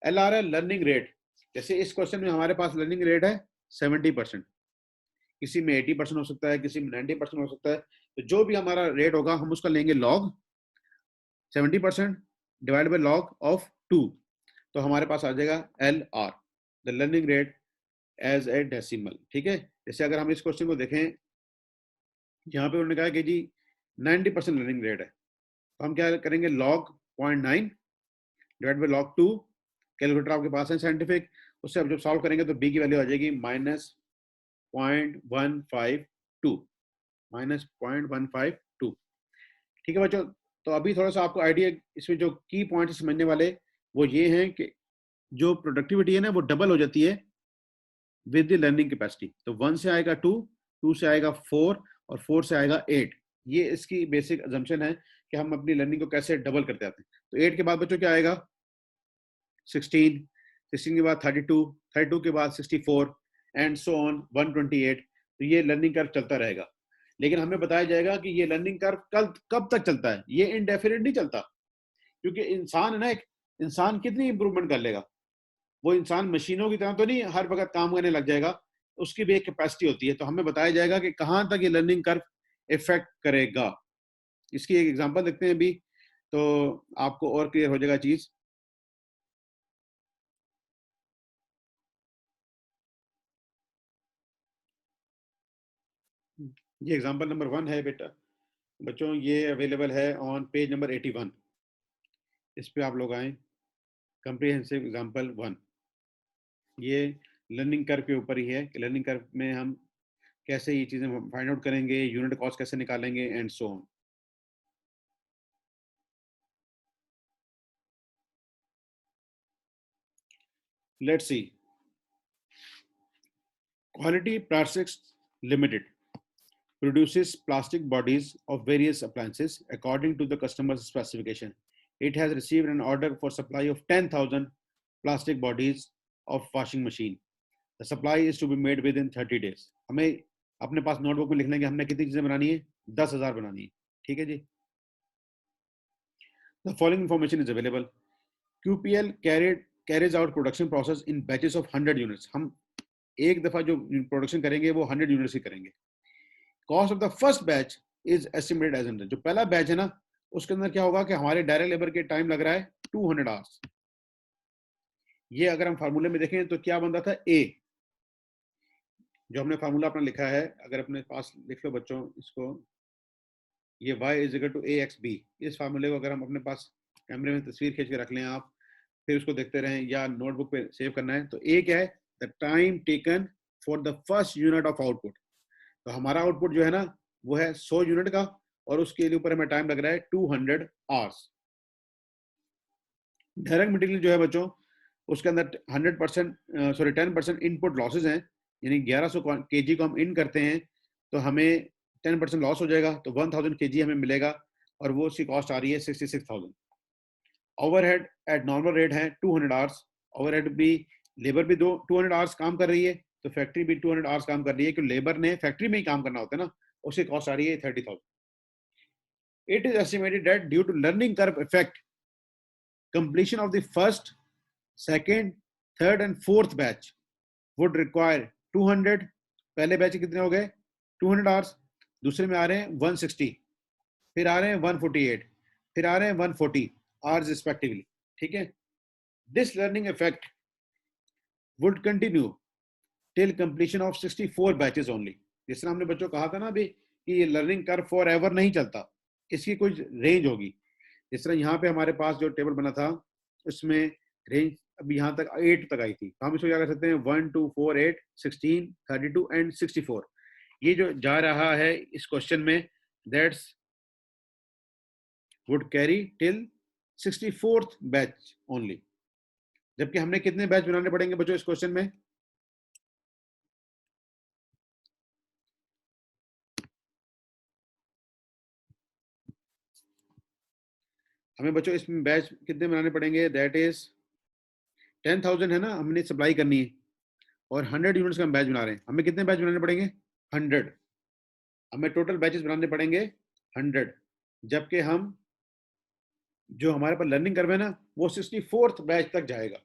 L R है लर्निंग रेट। जैसे इस क्वेश्चन में हमारे पास लर्निंग रेट है 70%, किसी में 80% हो सकता है, किसी में 90% हो सकता है। तो जो भी हमारा रेट होगा हम उसका लेंगे log 70% divide by log of 2, तो हमारे पास आ जाएगा L R, the learning rate as a decimal, ठीक है। जैसे अगर हम इस क्वेश्चन को देखें, यहाँ पे उन्होंने कहा कि जी 90% लर्निंग रेट है, तो हम क्या करेंगे, log 0.9 divide by log 2, calculator आपके पास है साइंटिफिक, उससे अब जब सॉल्व करेंगे तो बी की वैल्यू आ जाएगी -0.152, -0.152, ठीक है बच्चों। तो अभी थोड़ा सा आपको आइडिया, इसमें जो की पॉइंट समझने वाले वो ये हैं कि जो प्रोडक्टिविटी है ना वो डबल हो जाती है विद द लर्निंग कैपेसिटी। तो 1 से आएगा 2, 2 से आएगा 4, और 4 से आएगा 8। ये इसकी बेसिक अजम्पशन है कि हम अपनी लर्निंग को कैसे डबल करते आते हैं। तो 8 के बाद बच्चों क्या आएगा, 16, 16 के बाद 32, 32 के बाद 64, एंड सो ऑन 128। तो ये लर्निंग कर्व चलता रहेगा। लेकिन हमें बताया जाएगा कि ये लर्निंग कर्व कब तक चलता है, ये इनडेफिनिट नहीं चलता, क्योंकि इंसान है ना, एक इंसान कितनी इंप्रूवमेंट कर लेगा, वो इंसान मशीनों की तरह तो नहीं हर वक्त काम करने लग जाएगा, उसकी भी एक कैपेसिटी होती है। तो हमें बताया जाएगा कि कहां तक ये लर्निंग कर्व इफेक्ट करेगा। इसकी एक एग्जांपल देखते हैं अभी, तो आपको और क्लियर हो जाएगा चीज। ये एग्जांपल नंबर 1 है बेटा बच्चों, ये अवेलेबल है ऑन पेज नंबर 81। इस पे आप लोग आए, कंप्रिहेंसिव एग्जांपल 1। ये लर्निंग कर्व के ऊपर ही है कि लर्निंग कर्व में हम कैसे ये चीजें फाइंड आउट करेंगे, यूनिट कॉस्ट कैसे निकालेंगे, and so on. Let's see, quality plastics limited produces plastic bodies of various appliances according to the customer's specification. It has received an order for supply of 10,000 plastic bodies of washing machine. The supply is to be made within 30 days. हमें अपने पास notebook में लिख लेंगे हमने कितनी चीजें बनानी है, 10,000 बनानी है, ठीक है जी। The following information is available. QPL carries out production process in batches of 100 units. हम एक दफा जो प्रोडक्शन करेंगे वो 100 यूनिट्स ही करेंगे। Cost of the first batch is estimated as under, जो पहला बैच है ना उसके अंदर क्या होगा कि हमारे डायरेक्ट लेबर के टाइम लग रहा है 200 आवर्स। ये अगर हम फार्मूले में देखें तो क्या बन रहा था, ए, जो हमने फार्मूला अपना लिखा है, अगर अपने पास लिख लो बच्चों इसको, ये y is equal to A X B. इस फार्मूले को अगर हम अपने पास कैमरे में तस्वीर खींच के रख लें आप, फिर उसको देखते रहें या नोटबुक पे सेव करना है, तो ए क्या है, the time taken for the first unit of output. तो हमारा आउटपुट जो है ना वो है 100 यूनिट का, और उसके लिए ऊपर हमें टाइम लग रहा है 200 आवर्स। डायरेक्ट मटेरियल जो है बच्चों उसके अंदर 10% इनपुट लॉसेज हैं, यानी 1100 केजी को हम इन करते हैं तो हमें 10% लॉस हो जाएगा, तो 1000 केजी हमें मिलेगा, और वो उसकी कॉस्ट आ रही है 66,000। ओवरहेड एट नॉर्मल रेट है 200 आवर्स। ओवरहेड भी, लेबर भी 200 आवर्स काम कर रही है, तो फैक्ट्री भी 200 आवर्स काम कर रही है, क्योंकि लेबर ने फैक्ट्री में ही काम करना होता है ना, उसकी कॉस्ट आ रही है 30,000। It is estimated that due to learning curve effect, completion of the first, second, third and fourth batch would require 200, पहले बैच कितने हो गए 200 आवर्स, दूसरे में आ रहे हैं 160, फिर आ रहे हैं 148, फिर आ रहे हैं 140 आवर्स रिस्पेक्टिवली, ठीक है। This learning effect would continue till completion of 64 batches only. जिस तरह हमने बच्चों कहा था ना अभी कि ये लर्निंग कर्व फॉर एवर नहीं चलता, इसकी कुछ रेंज होगी। इस तरह यहाँ पे हमारे पास जो टेबल बना था उसमें रेंज अभी यहाँ तक 8 तक आई थी, हम इसको क्या कर सकते हैं 1 2 4 8 16 32 एंड 64। ये जो जा रहा है इस क्वेश्चन में that's would carry till 64th batch only, जबकि हमने कितने बैच बनाने पड़ेंगे बच्चों इस क्वेश्चन में? हमें बच्चों इसमें बैच कितने बनाने पड़ेंगे? दैट इज 10,000 है ना, हमने सप्लाई करनी है और 100 यूनिट्स का हम बैच बना रहे हैं। हमें कितने बैच बनाने पड़ेंगे? 100। हमें टोटल बैचेस बनाने पड़ेंगे 100, जबकि हम जो हमारे पास लर्निंग कर्व है ना वो 64th बैच तक जाएगा।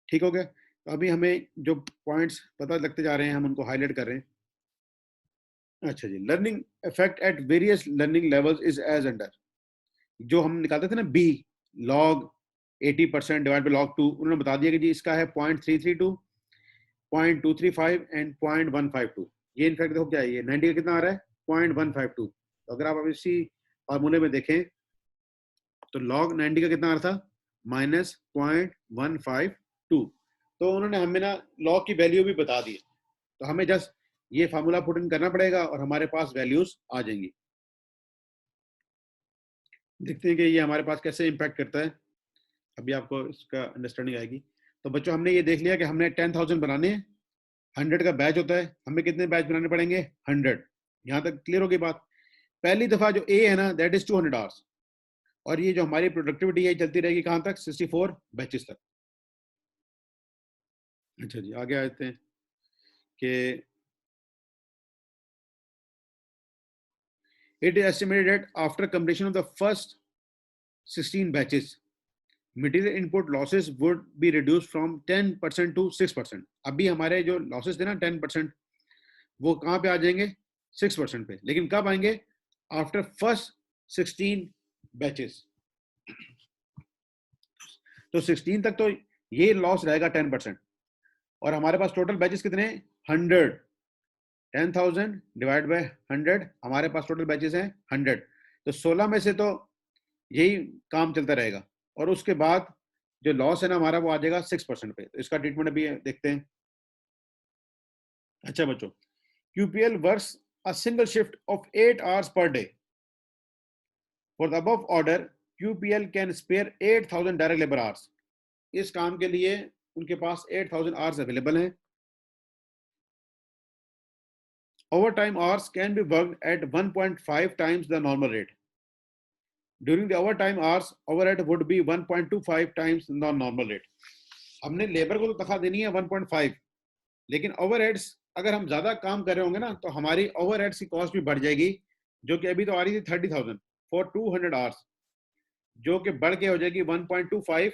ठीक हो गया? तो अभी हमें जो पॉइंट्स पता लगते जा रहे हैं हम उनको हाईलाइट कर रहे हैं। अच्छा जी, learning effect at various learning levels is as under. जो हम निकालते थे ना b log 80% divide by log 2, उन्होंने बता दिया कि जी इसका है 0.332, 0.235 एंड 0.152। ये इनफैक्ट देखो क्या है, ये 90 का कितना आ रहा है? 0.152। तो अगर आप अब इसी फार्मूले में देखें तो लॉग 90 का कितना आ रहा था? -0.152। तो उन्होंने हमें ना लॉग की वैल्यू भी बता दी, तो हमें जस्ट ये फार्मूला पुट इन करना पड़ेगा और हमारे पास वैल्यूज आ जाएंगी। देखते हैं कि ये हमारे पास कैसे इम्पैक्ट करता है, अभी आपको इसका अंडरस्टैंडिंग आएगी। तो बच्चों हमने ये देख लिया कि हमने 10,000 बनाने हैं, 100 का बैच होता है, हमें कितने बैच बनाने पड़ेंगे? 100। यहाँ तक क्लियर होगी बात? पहली दफा जो ए है ना दैट इज 200 आवर्स, और ये जो हमारी प्रोडक्टिविटी है चलती रहेगी कहाँ तक? 64 बैचेस तक। अच्छा जी, आगे आते हैं कि it is estimated that after completion of the first 16 batches material input losses would be reduced from 10% to 6%। अभी हमारे जो लॉसेस थे ना 10%, वो कहाँ पे आ जाएंगे? 6% पे। लेकिन कब आएंगे? After first 16 batches. तो 16 तक तो ये लॉस रहेगा 10%, और हमारे पास टोटल बैचेस कितने? 100। 10,000 डिवाइड बाय 100, हमारे पास टोटल बैचेस हैं 100। तो 16 में से तो यही काम चलता रहेगा, और उसके बाद जो लॉस है ना हमारा वो आ जाएगा 6% पे। तो इसका ट्रीटमेंट अभी देखते हैं। अच्छा बच्चों, QPL works a single shift of 8 hours per day। For the above order QPL can spare 8,000 direct labour hours. इस काम के लिए उनके पास 8,000 आवर्स अवेलेबल हैं। Overtime hours can be worked at 1.5 times the normal rate. During the overtime hours, overhead would be 1.25 times the normal rate. हमने labour को तो तनख्वाह देनी है 1.5, लेकिन ओवरहेड्स अगर हम ज्यादा काम कर रहे होंगे ना तो हमारी ओवरहेड्स की कॉस्ट भी बढ़ जाएगी, जो कि अभी तो आ रही थी 30,000 फॉर 200 आवर्स, जो कि बढ़ के हो जाएगी 1.25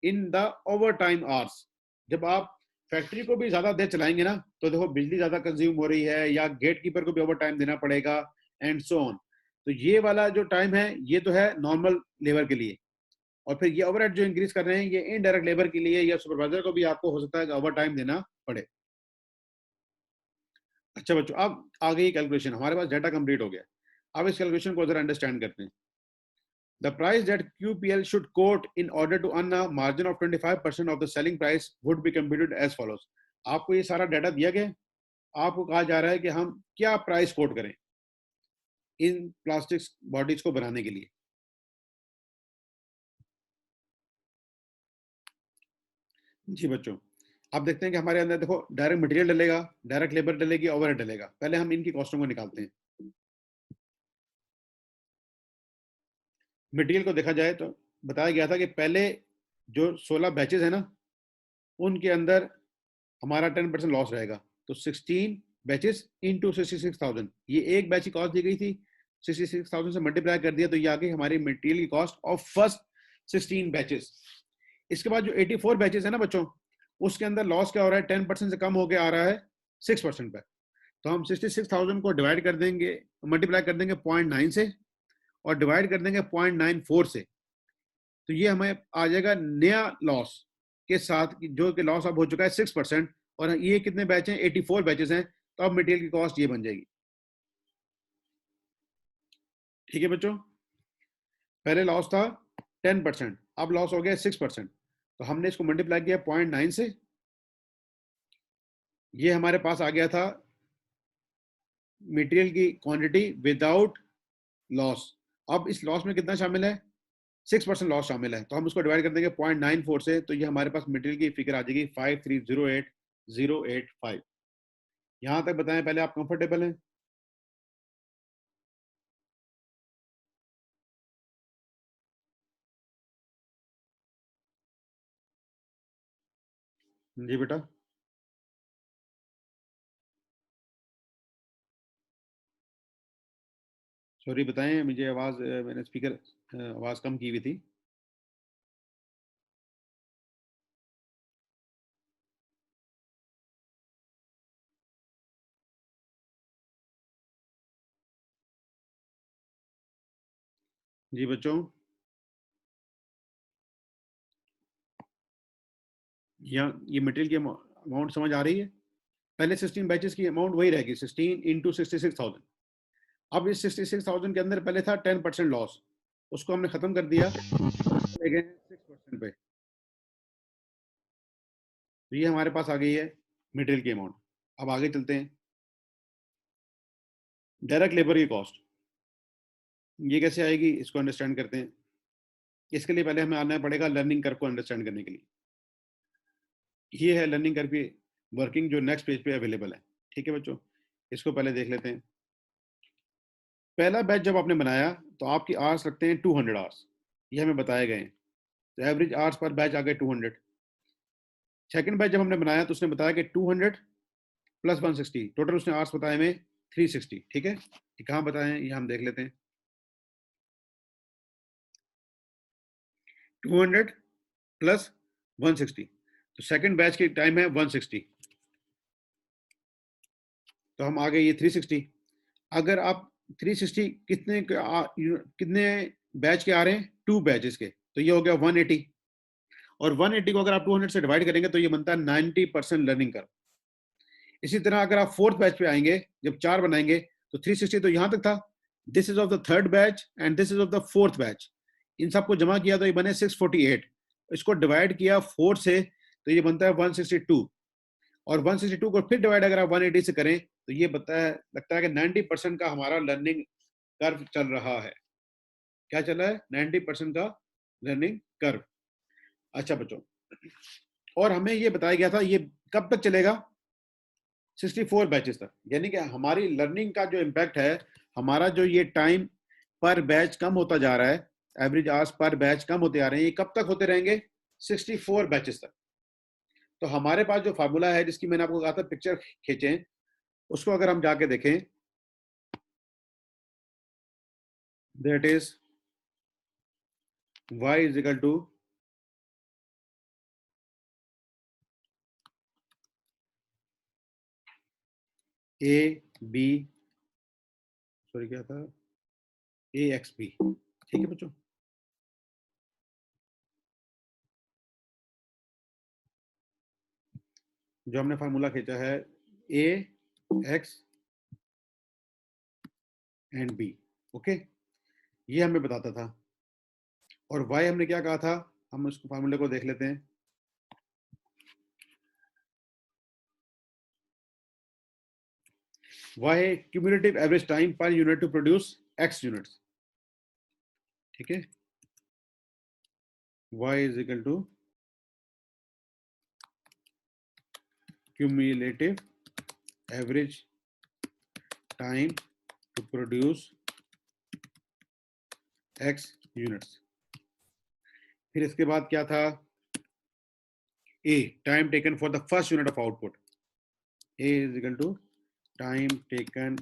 इन द ओवरटाइम आवर्स। जब आप फैक्ट्री को भी ज्यादा देर चलाएंगे ना तो देखो बिजली ज्यादा कंज्यूम हो रही है, या गेट कीपर को भी ओवर टाइम देना पड़ेगा एंड सो ऑन। तो ये वाला जो टाइम है ये तो है नॉर्मल लेबर के लिए, और फिर ये ओवरहेड जो इंक्रीज कर रहे हैं ये इनडायरेक्ट लेबर के लिए, या सुपरवाइजर को भी आपको हो सकता है कि ओवर टाइम देना पड़े। अच्छा बच्चों, अब आ गई कैलकुलेशन, हमारे पास डाटा कंप्लीट हो गया। अब इस कैलकुलेशन को जरा अंडरस्टैंड करते हैं। The price that QPL should quote in order to earn a margin of 25% of the selling price would be computed as follows। आपको ये सारा डाटा दिया गया, आपको कहा जा रहा है कि हम क्या प्राइस कोट करें इन प्लास्टिक बॉडीज को बनाने के लिए। जी बच्चों, आप देखते हैं कि हमारे अंदर देखो डायरेक्ट मटेरियल डलेगा, डायरेक्ट लेबर डलेगी, ओवरहेड डलेगा। पहले हम इनकी कॉस्टों को निकालते हैं। मटेरियल को देखा जाए तो बताया गया था कि पहले जो 16 बैचेस है ना उनके अंदर हमारा 10% लॉस रहेगा। तो 16 बैचेस इंटू 66,000, ये एक बैच की कॉस्ट दी गई थी, 66,000 से मल्टीप्लाई कर दिया तो ये आ गई हमारी मटेरियल की कॉस्ट ऑफ फर्स्ट 16 बैचेस। इसके बाद जो 84 बैचेस है ना बच्चों, उसके अंदर लॉस क्या हो रहा है? 10% से कम होकर आ रहा है 6% पर। तो हम 66,000 को डिवाइड कर देंगे, मल्टीप्लाई कर देंगे 0.9 से, और डिवाइड कर देंगे 0.94 से। तो ये हमें आ जाएगा नया लॉस के साथ, जो कि लॉस अब हो चुका है 6%, और ये कितने बैच हैं? 84 बैचेस हैं। तो अब मटेरियल की कॉस्ट ये बन जाएगी। ठीक है बच्चों, पहले लॉस था 10%, अब लॉस हो गया 6%, तो हमने इसको मल्टीप्लाई किया 0.9 से, ये हमारे पास आ गया था मटेरियल की क्वांटिटी विदाउट लॉस। अब इस लॉस में कितना शामिल है, 6% लॉस शामिल है, तो हम उसको डिवाइड कर देंगे 0.94 से, तो ये हमारे पास मटेरियल की फिगर आ जाएगी 5308085। यहां तक बताएं पहले आप कंफर्टेबल हैं? जी बेटा, सॉरी बताएं, मुझे आवाज मैंने स्पीकर आवाज कम की हुई थी। जी बच्चों, ये मटेरियल की अमाउंट समझ आ रही है? पहले 16 बैचेस की अमाउंट वही रहेगी, 16 इंटू 66,000। अब इस 66,000 के अंदर पहले था 10% लॉस, उसको हमने खत्म कर दिया, ले गए 6% पे, तो ये हमारे पास आ गई है मटेरियल की अमाउंट। अब आगे चलते हैं, डायरेक्ट लेबर की कॉस्ट ये कैसे आएगी, इसको अंडरस्टैंड करते हैं। इसके लिए पहले हमें आना पड़ेगा लर्निंग कर्व को अंडरस्टैंड करने के लिए। ये है लर्निंग कर्व की वर्किंग जो नेक्स्ट पेज पे अवेलेबल है। ठीक है बच्चों, इसको पहले देख लेते हैं। पहला बैच जब आपने बनाया तो आपकी आवर्स लगते हैं 200 आवर्स, ये हमें बताए गए हैं, तो एवरेज आवर्स पर बैच आ गए 200। सेकंड बैच जब हमने बनाया तो उसने बताया कि 200 प्लस 160, टोटल उसने आवर्स बताए हमें 360। ठीक है, ये कहाँ बताए हैं, ये हम देख लेते हैं। 200 प्लस 160, तो सेकंड बैच की टाइम है 160, तो हम आ गए ये 360। अगर आप 360 कितने बैच के आ रहे हैं, 2 बैचेस के, तो ये हो गया 180, और 180 को अगर आप 200 से डिवाइड करेंगे तो ये बनता है 90% लर्निंग कर्व। इसी तरह अगर आप फोर्थ बैच पे आएंगे, जब 4 बनाएंगे, तो 360 तो यहां तक था, this is of the third batch and this is of the fourth batch, इन सबको जमा किया तो ये बने 648, इसको डिवाइड किया 4 से तो ये बनता है 162, और 162 को फिर डिवाइड अगर आप 180 से करें तो ये लगता है कि 90% का हमारा लर्निंग कर्व चल रहा है। क्या चल रहा है, 90% का लर्निंग कर्व। अच्छा बच्चों, और हमें ये बताया गया था ये कब तक चलेगा, 64 बैचेस तक, यानी कि हमारी लर्निंग का जो इम्पैक्ट है, हमारा जो ये टाइम पर बैच कम होता जा रहा है, एवरेज आवर्स पर बैच कम होते आ रहे हैं, ये कब तक होते रहेंगे, 64 बैचेस तक। तो हमारे पास जो फार्मूला है जिसकी मैंने आपको कहा था पिक्चर खींचें, उसको अगर हम जाके देखें, that is y is equal to A B, sorry क्या था, ए एक्स बी। ठीक है बच्चों, जो हमने फार्मूला खींचा है ए एक्स एंड बी, ओके, ये हमें बताता था। और y हमने क्या कहा था, हम उस फार्मूले को देख लेते हैं। y है cumulative average time per unit to produce x units. ठीक है, y is equal to cumulative average time to produce x units. फिर इसके बाद क्या था, a time taken for the first unit of output, a is equal to time taken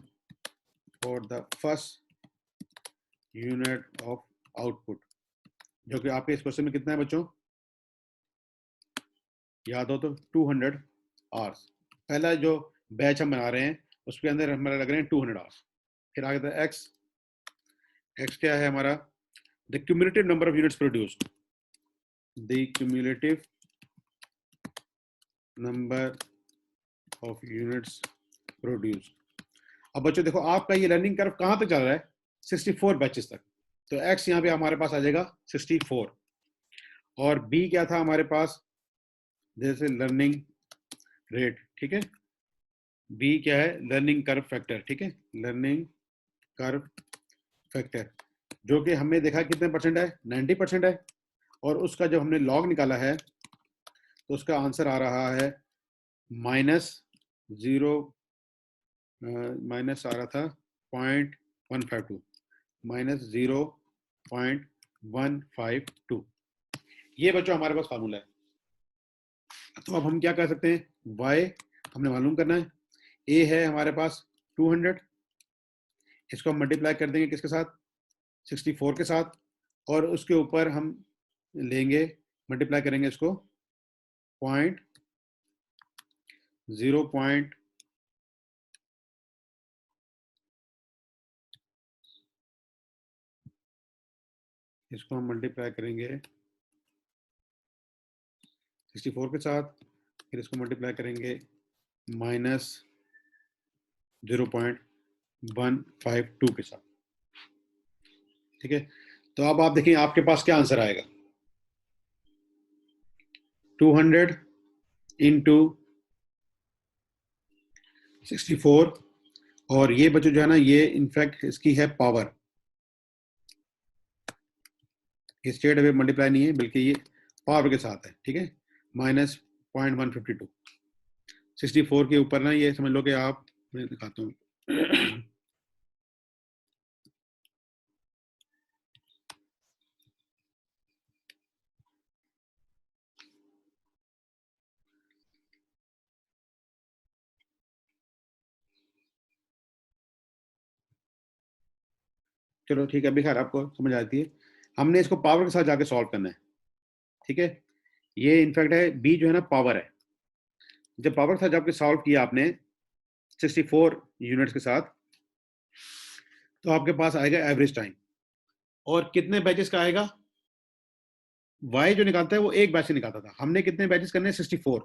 for the first unit of output, जो कि आपके इस question में कितना है बच्चों, याद हो तो 200 आवर्स। पहला जो बैच हम बना रहे हैं उसके अंदर हमारे लग रहे हैं 200 आवर्स। फिर आगे था एक्स, एक्स क्या है हमारा, the cumulative number of units produced, the cumulative number of units produced. अब बच्चों देखो, आपका ये लर्निंग कर्व कहां तक चल रहा है, 64 बैचेस तक। तो x यहाँ पे हमारे पास आ जाएगा 64 और b क्या था हमारे पास, जैसे लर्निंग रेट, ठीक है, b क्या है, लर्निंग कर्व फैक्टर, ठीक है, लर्निंग कर्व फैक्टर, जो कि हमने देखा कितने परसेंट है, 90% है। और उसका जब हमने लॉग निकाला है तो उसका आंसर आ रहा है माइनस आ रहा था 0.152, -0.152। ये बच्चों हमारे पास फार्मूला है। तो अब हम क्या कर सकते हैं, y हमने मालूम करना है, a है हमारे पास 200, इसको हम मल्टीप्लाई कर देंगे किसके साथ, 64 के साथ, और उसके ऊपर हम लेंगे, मल्टीप्लाई करेंगे इसको 0.0 इसको हम मल्टीप्लाई करेंगे 64 के साथ, फिर इसको मल्टीप्लाई करेंगे -0.152 के साथ, ठीक है। तो अब आप देखिए आपके पास क्या आंसर आएगा, 200 इंटू 64, और ये बच्चों जो है ना, ये इनफैक्ट इसकी है पावर, ये स्ट्रेट अवे मल्टीप्लाई नहीं है बल्कि ये पावर के साथ है, ठीक है, -0.152। 64 के ऊपर ना ये समझ लो कि आप, मैं दिखाता हूँ चलो ठीक है, अभी खैर आपको समझ आती है। हमने इसको पावर के साथ जाके सॉल्व करना है, ठीक है। ये इनफैक्ट है बी जो है ना पावर है, जब पावर के साथ जाके सॉल्व किया आपने 64 यूनिट्स के साथ, तो आपके पास आएगा एवरेज टाइम, और कितने बैचेस का आएगा, y जो निकालता है वो एक बैच से निकालता था, हमने कितने बैचेस करने हैं, 64।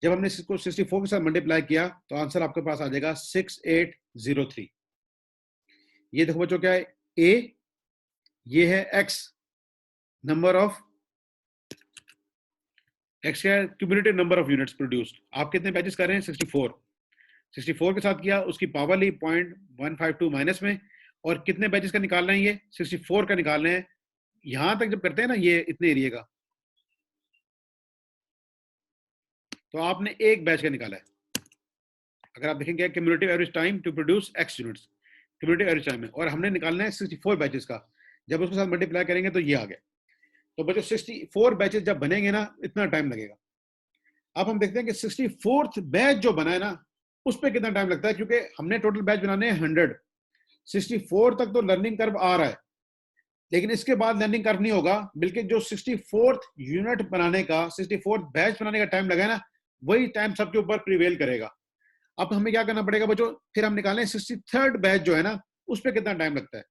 जब हमने इसको 64 के साथ मल्टीप्लाई किया तो आंसर आपके पास आ जाएगा 6803। ये देखो बच्चों क्या है, a, ये है x, नंबर ऑफ x क्या है, cumulative number of units produced. आप कितने बैचेस कर रहे हैं, 64। 64 के साथ किया, उसकी पावर ली 0.152 माइनस में, और कितने बैचेस का निकालना है, ये 64 का निकालना है। यहां तक जब करते हैं ना ये इतने एरिया का, तो आपने एक बैच का निकाला है। अगर आप देखेंगे cumulative average time to produce x units, cumulative average time है, और हमने निकालना है 64 बैचेस का। जब उसके साथ मल्टीप्लाई करेंगे तो ये आ गया। तो बच्चों 64 बैचेस जब बनेंगे ना, इतना टाइम लगेगा। अब हम देखते हैं कि 64th बैच जो बना है ना, उस पर कितना टाइम लगता है, क्योंकि हमने टोटल बैच बनाने हैं 100। 64 तक तो लर्निंग कर्व आ रहा है, लेकिन इसके बाद लर्निंग कर्व नहीं होगा, बल्कि जो 64th यूनिट बनाने का, 64th बैच बनाने का टाइम लगा है ना, वही टाइम सबके ऊपर प्रिवेल करेगा। अब हमें क्या करना पड़ेगा बच्चों, फिर हम निकालें 63rd बैच जो है ना, उस पर कितना टाइम लगता है।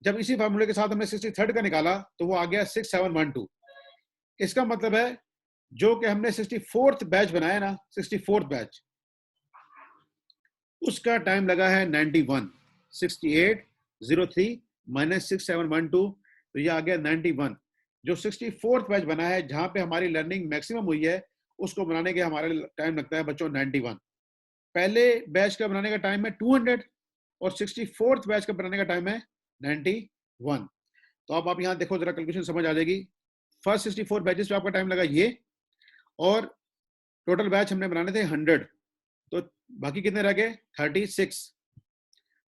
जब इसी फार्मूले के साथ हमने 63rd का निकाला तो वो आ गया 6712। इसका मतलब है जो कि हमने 64th बैच बनाया ना, 64th बैच, उसका टाइम लगा है 91। 6803 माइनस 6712, तो ये आ गया 91। जो 64th बैच बना है, जहां पे हमारी लर्निंग मैक्सिमम हुई है, उसको बनाने के हमारा टाइम लगता है बच्चों 91। पहले बैच का बनाने का टाइम है 200, और 64th बैच का बनाने का टाइम है 91। तो अब आप यहाँ देखो जरा, कैलकुलेशन समझ आ जाएगी। फर्स्ट 64 बैचेस पे आपका टाइम लगा ये, और टोटल बैच हमने बनाने थे 100, तो बाकी कितने रह गए, 36।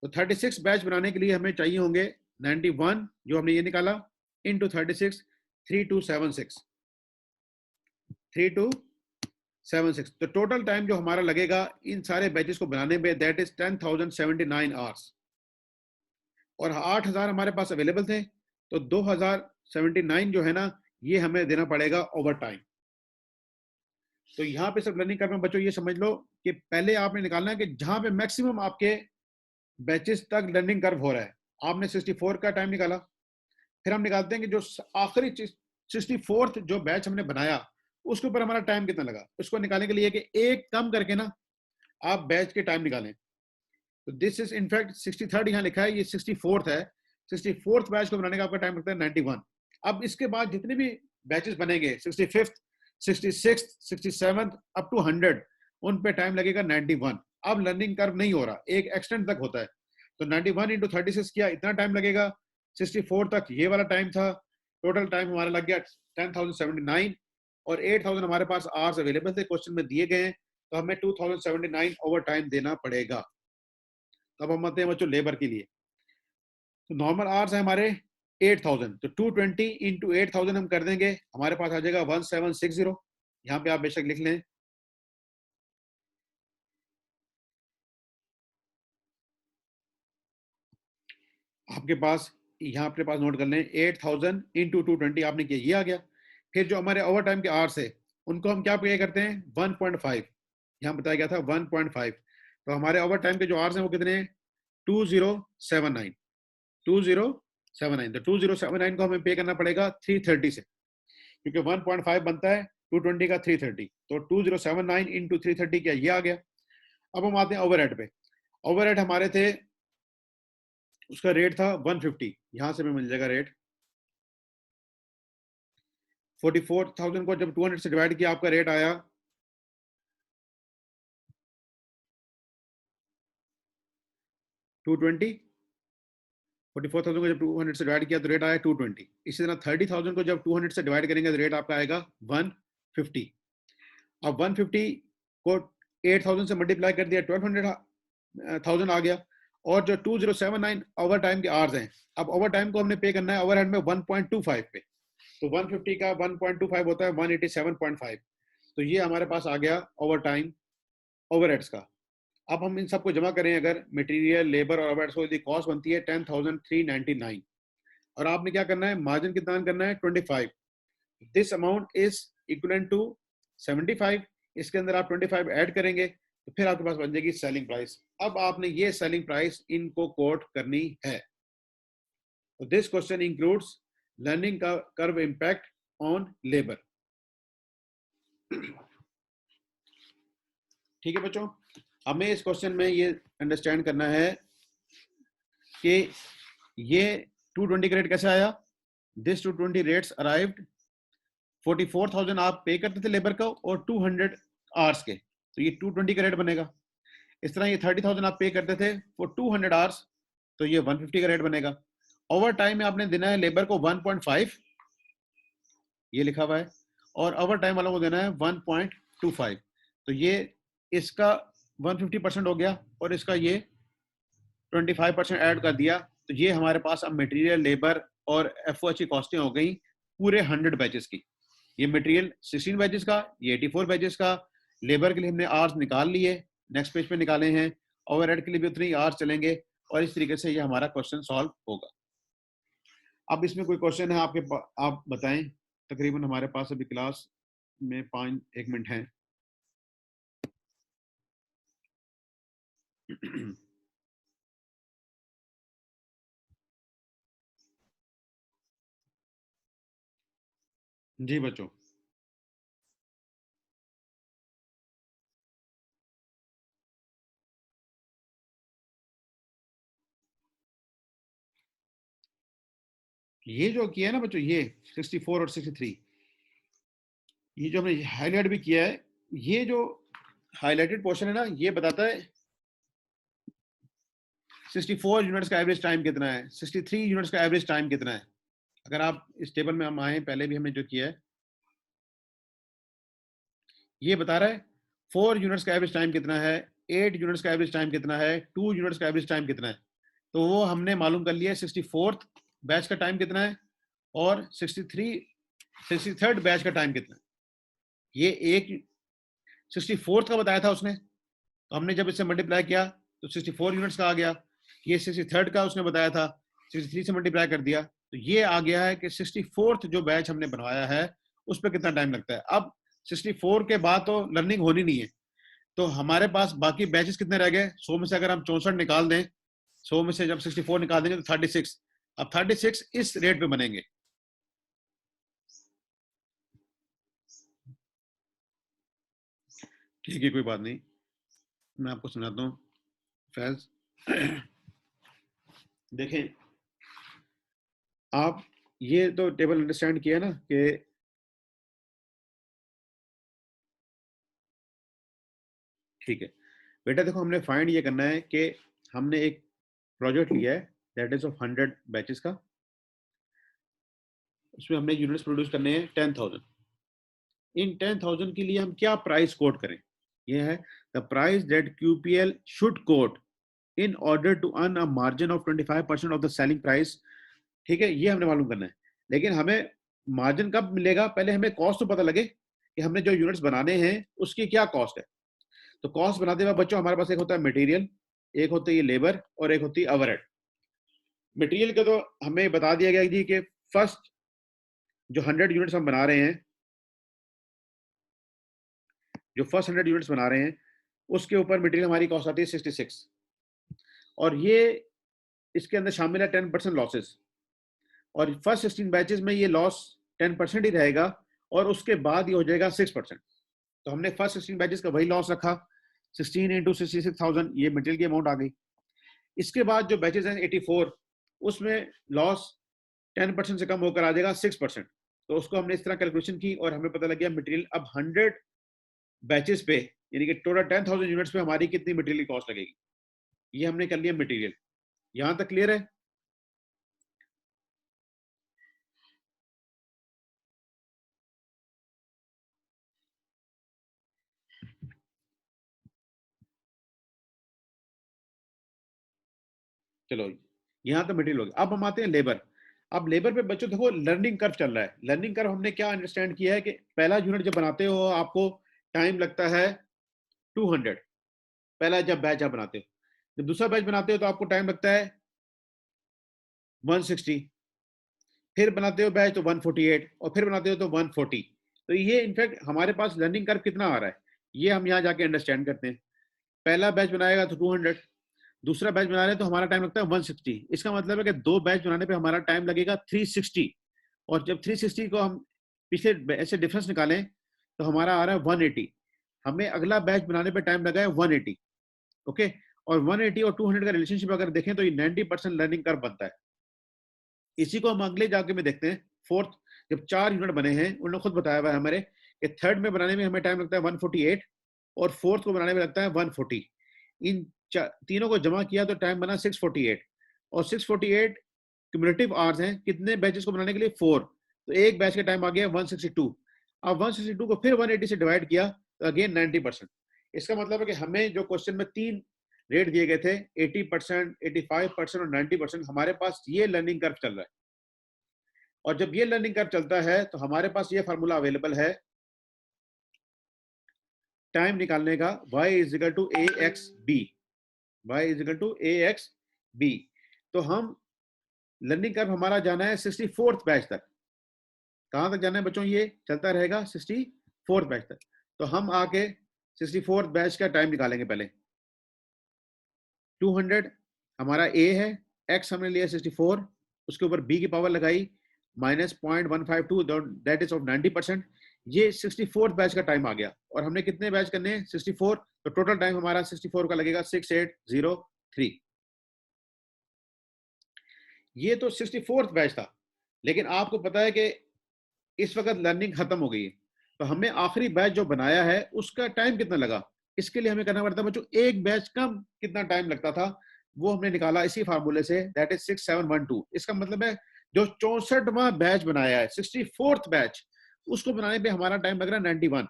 तो 36 बैच बनाने के लिए हमें चाहिए होंगे 91, जो हमने ये निकाला, इंटू 36, 3276, 3276। तो टोटल टाइम जो हमारा लगेगा इन सारे बैचेस को बनाने में, दैट इज 10,079 आवर्स। और 8,000 हमारे पास अवेलेबल थे, तो 2,079 जो है ना, ये हमें देना पड़ेगा ओवर टाइम। तो यहाँ पे सब लर्निंग कर्व में बच्चों ये समझ लो कि पहले आपने निकालना है कि जहां पे मैक्सिमम आपके बैचेस तक लर्निंग कर्व हो रहा है, आपने 64 का टाइम निकाला। फिर हम निकालते हैं कि जो आखिरी 64th जो बैच हमने बनाया, उसके ऊपर हमारा टाइम कितना लगा। उसको निकालने के लिए कि एक कम करके ना आप बैच के टाइम निकालें। तो दिस इज इनफैक्ट 63rd यहाँ लिखा है, ये 64th है, 64th बैच को बनाने का आपका टाइम लगता है 91। अब इसके बाद जितने भी बैचेस बनेंगे 65th, 66th, 67th up to 100, उन पे टाइम लगेगा 91। अब लर्निंग कर्व नहीं हो रहा, एक एक्सटेंड तक होता है, तो 91 इंटू 36 किया, इतना टाइम लगेगा। 64 तक ये वाला टाइम था, टोटल टाइम हमारा लग गया 10,079 और 8,000 हमारे पास आवर्स अवेलेबल थे, क्वेश्चन में दिए गए हैं, तो हमें 2,079 ओवर टाइम देना पड़ेगा। अब हम आते हैं बच्चों लेबर के लिए। तो नॉर्मल आवर्स है हमारे 8,000, तो 220 इंटू 8,000 हम कर देंगे, हमारे पास आ जाएगा 1760। यहाँ पे आप बेशक लिख लें, आपके पास यहाँ अपने पास नोट कर लें 8,000 इंटू 220 आपने किया, ये आ गया। फिर जो हमारे ओवर टाइम के आवर्स है उनको हम क्या पे करते हैं 1.5, यहाँ बताया गया था 1.5, तो हमारे ओवर टाइम के जो आवर्स हैं वो कितने हैं 2079, 2079, तो 2079 को हमें पे करना पड़ेगा 330 से, क्योंकि 1.5 बनता है 220 का 330, तो 2079 इंटू 330 क्या ये आ गया। अब हम आते हैं ओवरहेड पे। ओवरहेड हमारे थे, उसका रेट था 150, यहां से हमें मिल जाएगा रेट 44,000 को जब 200 से डिवाइड किया आपका रेट आया 220। 44,000 को जब 200 से डिवाइड किया तो रेट आया 220। इसी तरह 30,000 को जब 200 से डिवाइड करेंगे तो रेट आपका आएगा 150। अब 150 को 8,000 से मल्टीप्लाई कर दिया 12,000 आ गया। और जो 2079 ओवर टाइम के आवर्स हैं, अब ओवर टाइम को हमने पे करना है ओवरहेड में 1.25 पे, तो 150 का 1.25 होता है 187.5, तो ये हमारे पास आ गया ओवर टाइम ओवरहेड्स का। अब हम इन सबको जमा करें, अगर मटेरियल लेबर और ओवरहेड्स को, यदि कॉस्ट बनती है 10,399 और आपने क्या करना है मार्जिन कितना करना है 25, this amount is equivalent to 75, इसके अंदर आप 25 ऐड करेंगे तो फिर आपके पास बन जाएगी सेलिंग प्राइस। अब आपने ये सेलिंग प्राइस इनको कोट करनी है। तो this question includes learning curve impact on labour. ठीक है बच्चों, हमें इस क्वेश्चन में ये अंडरस्टैंड करना है कि ये 220 का रेट कैसे आया। दिस 220 रेट्स अराइव्ड, 44,000 आप पे करते थे लेबर को और 200 आवर्स के, तो ये 220 का रेट बनेगा। इस तरह ये 30,000 आप पे करते थे फॉर 200 आवर्स, तो ये 150 का रेट बनेगा। ओवर टाइम में आपने देना है लेबर को 1.5, ये लिखा हुआ है, और ओवर टाइम वालों को देना है 1.25, तो ये इसका 150% हो गया और इसका ये 25% ऐड कर दिया, तो ये हमारे पास अब मटेरियल लेबर और एफओएच की कॉस्टें हो गई पूरे 100 बैचेस की। ये मटेरियल 16 बैचेस का, ये 84 बैचेस का, लेबर के लिए हमने आवर्स निकाल लिए, नेक्स्ट पेज पे निकाले हैं, ओवरहेड के लिए भी उतने ही आवर्स चलेंगे, और इस तरीके से ये हमारा क्वेश्चन सॉल्व होगा। अब इसमें कोई क्वेश्चन है आपके आप बताएं। तकरीबन हमारे पास अभी क्लास में 1 मिनट है। जी बच्चों, ये जो किया है ना बच्चों, ये 64 और 63, ये जो हमने हाईलाइट भी किया है, ये जो हाईलाइटेड पोर्शन है ना, ये बताता है 64 यूनिट्स का एवरेज टाइम कितना है, 63 यूनिट्स का एवरेज टाइम कितना है। अगर आप इस टेबल में हम आए, पहले भी हमने जो किया है, ये बता रहा है 4 यूनिट्स का एवरेज टाइम कितना है, 8 यूनिट्स का एवरेज टाइम कितना है, 2 यूनिट्स का एवरेज टाइम कितना है। तो वो हमने मालूम कर लिया 64th बैच का टाइम कितना है और 63rd बैच का टाइम कितना है। ये एक 64th का बताया था उसने, तो हमने जब इससे मल्टीप्लाई किया तो 64 यूनिट्स का आ गया। ये 63rd का उसने बताया था, 63 से मल्टीप्लाई कर दिया, तो ये आ गया है कि 64th जो बैच हमने बनवाया है उस पर कितना टाइम लगता है। अब 64 के बाद तो लर्निंग होनी नहीं है, तो हमारे पास बाकी बैचेस कितने रह गए, 100 में से अगर हम 64 निकाल दें, 100 में से जब 64 निकाल देंगे तो 36, अब 36 इस रेट पे बनेंगे। ठीक है, कोई बात नहीं, मैं आपको सुनाता हूँ। फैज देखें, आप ये तो टेबल अंडरस्टैंड किया ना कि ठीक है बेटा, देखो हमने फाइंड ये करना है कि हमने एक प्रोजेक्ट लिया है दैट इज ऑफ 100 बैचेस का, उसमें हमने यूनिट्स प्रोड्यूस करने हैं 10,000। इन 10,000 के लिए हम क्या प्राइस कोट करें, ये है the price that QPL should quote in order to earn a margin of 25% of the selling price. ठीक है, ये हमने मालूम करना है। लेकिन हमें मार्जिन कब मिलेगा, पहले हमें कॉस्ट तो पता लगे कि हमने जो यूनिट्स बनाने हैं उसकी क्या कॉस्ट है। तो कॉस्ट बनाते हुए बच्चों हमारे पास एक होता है मटेरियल, एक होती है लेबर और एक होती है ओवरहेड। मटेरियल का तो हमें बता दिया गया जी कि फर्स्ट जो 100 यूनिट्स हम बना रहे हैं, जो फर्स्ट 100 यूनिट्स बना रहे हैं उसके ऊपर मटेरियल हमारी कॉस्ट आती है 66, और ये इसके अंदर शामिल है 10% लॉसेस, और फर्स्ट 16 बैचेस में ये लॉस 10% ही रहेगा और उसके बाद ये हो जाएगा 6%। तो हमने फर्स्ट 16 बैचेस का वही लॉस रखा, 16 इंटू 66,000, ये मटेरियल की अमाउंट आ गई। इसके बाद जो बैचेस हैं 84, उसमें लॉस 10% से कम होकर आ जाएगा 6%। तो उसको हमने इस तरह कैलकुलेशन की और हमें पता लग गया मटेरियल अब 100 बैचेस पे, यानी कि टोटल 10,000 यूनिट्स पे हमारी कितनी मटेरियल की कॉस्ट लगेगी, ये हमने कर लिया मटेरियल। यहां तक क्लियर है? चलो, यहाँ तो मटेरियल हो गया। अब हम आते हैं लेबर। अब लेबर पे बच्चों देखो लर्निंग कर्व चल रहा है। लर्निंग कर्व हमने क्या अंडरस्टैंड किया है कि पहला यूनिट जब बनाते हो आपको टाइम लगता है 200, पहला जब बैच आप बनाते हो। जब दूसरा बैच बनाते हो तो आपको टाइम लगता है 160, फिर बनाते हो बैच तो 148, और फिर बनाते हो तो 140। तो ये इनफैक्ट हमारे पास लर्निंग कर्व कितना आ रहा है ये हम यहाँ जाके अंडरस्टैंड करते हैं। पहला बैच बनाएगा तो 200, दूसरा बैच बना रहे तो हमारा टाइम लगता है 160। इसका मतलब है कि दो बैच बनाने पे हमारा टाइम लगेगा 360, और जब 360 को हम पिछले ऐसे डिफरेंस निकालें तो हमारा आ रहा है 180। हमें अगला बैच बनाने पे टाइम लगा है 180। ओके, और 180 और 200 का रिलेशनशिप अगर देखें तो ये 90% लर्निंग कर्व बनता है। इसी को हम अगले जाके में देखते हैं। फोर्थ, जब 4 यूनिट बने हैं उन्होंने खुद बताया हुआ है हमारे कि थर्ड में बनाने में हमें टाइम लगता है 148 और फोर्थ को बनाने में लगता है 140। इन तीनों को जमा किया तो टाइम बना 648, और 648 क्यूमुलेटिव आवर्स हैं कितने बैचेस को बनाने के लिए, 4। तो एक बैच का टाइम आ गया 162। अब 162 को फिर 180 से डिवाइड किया तो अगेन 90%। इसका मतलब है कि हमें जो क्वेश्चन में 3 रेट दिए गए थे 80%, 85% और 90%, हमारे पास ये लर्निंग कर्व चल रहा है। और जब ये लर्निंग कर्व चलता है तो हमारे पास ये फार्मूला अवेलेबल है टाइम निकालने का, y is equal to A X B. y is equal to A X B. तो हम लर्निंग कर्व हमारा जाना है 64th बैच तक। कहां तक जाना है बच्चों, ये चलता रहेगा 64th बैच तक। तो हम आके 64th बैच का टाइम निकालेंगे। पहले 200 हमारा a है, x हमने लिया 64, उसके ऊपर b की पावर लगाई -0.152, दैट इज ऑफ 90%। ये 64th बैच का टाइम आ गया, और हमने कितने बैच करने हैं 64, तो टोटल टाइम हमारा 64 का लगेगा 6803। ये तो 64th बैच था, लेकिन आपको पता है कि इस वक्त लर्निंग खत्म हो गई है, तो हमें आखिरी बैच जो बनाया है उसका टाइम कितना लगा, इसके लिए हमें करना पड़ता है बच्चों एक बैच का कितना टाइम लगता था, वो हमने निकाला इसी फार्मूले से, दैट इज 6712। इसका मतलब है जो 64वां बैच बनाया है 64th बैच, उसको बनाने पे हमारा टाइम लग रहा है 91।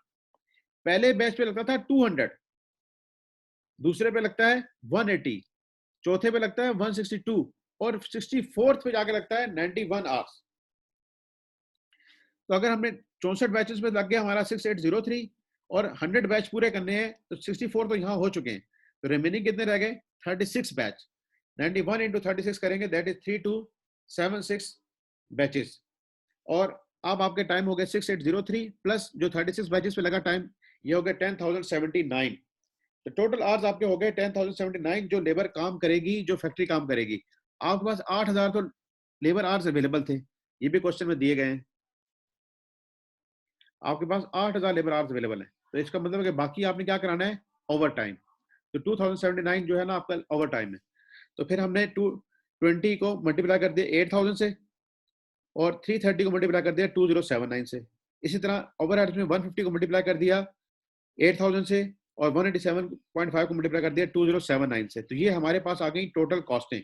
पहले बैच पे लगता था 200, दूसरे पे लगता है 180, चौथे पे लगता है 162, और 64th पे जाके लगता है 91 आवर्स। तो अगर हमने 64 बैचेस में लग गया हमारा 6803, और 100 बैच पूरे करने हैं तो 64 तो यहाँ हो चुके हैं, तो रिमेनिंग कितने रह गए 36 बैच। 91 इंटू 36 करेंगे दैट इज 3276 बैचेस। और अब आपके टाइम हो गए 6803 प्लस जो 36 बैचेस पे लगा टाइम, ये हो गया 10,079। तो टोटल आवर्स आपके हो गए 10,079 जो लेबर काम करेगी, जो फैक्ट्री काम करेगी। आपके पास 8,000 तो लेबर आवर्स अवेलेबल थे, ये भी क्वेश्चन में दिए गए हैं। आपके पास 8,000 लेबर आवर्स अवेलेबल है, तो इसका मतलब है कि बाकी आपने क्या कराना है ओवर टाइम। तो 2079 जो है ना आपका ओवर टाइम है। तो फिर हमने 220 को मल्टीप्लाई कर दिया 8,000 से, और 330 को मल्टीप्लाई कर दिया 2079 से। इसी तरह ओवरहेड्स में 150 को मल्टीप्लाई कर दिया 8000 से और 187.5 को मल्टीप्लाई कर दिया 2079 से। तो ये हमारे पास आ गई टोटल कॉस्टें,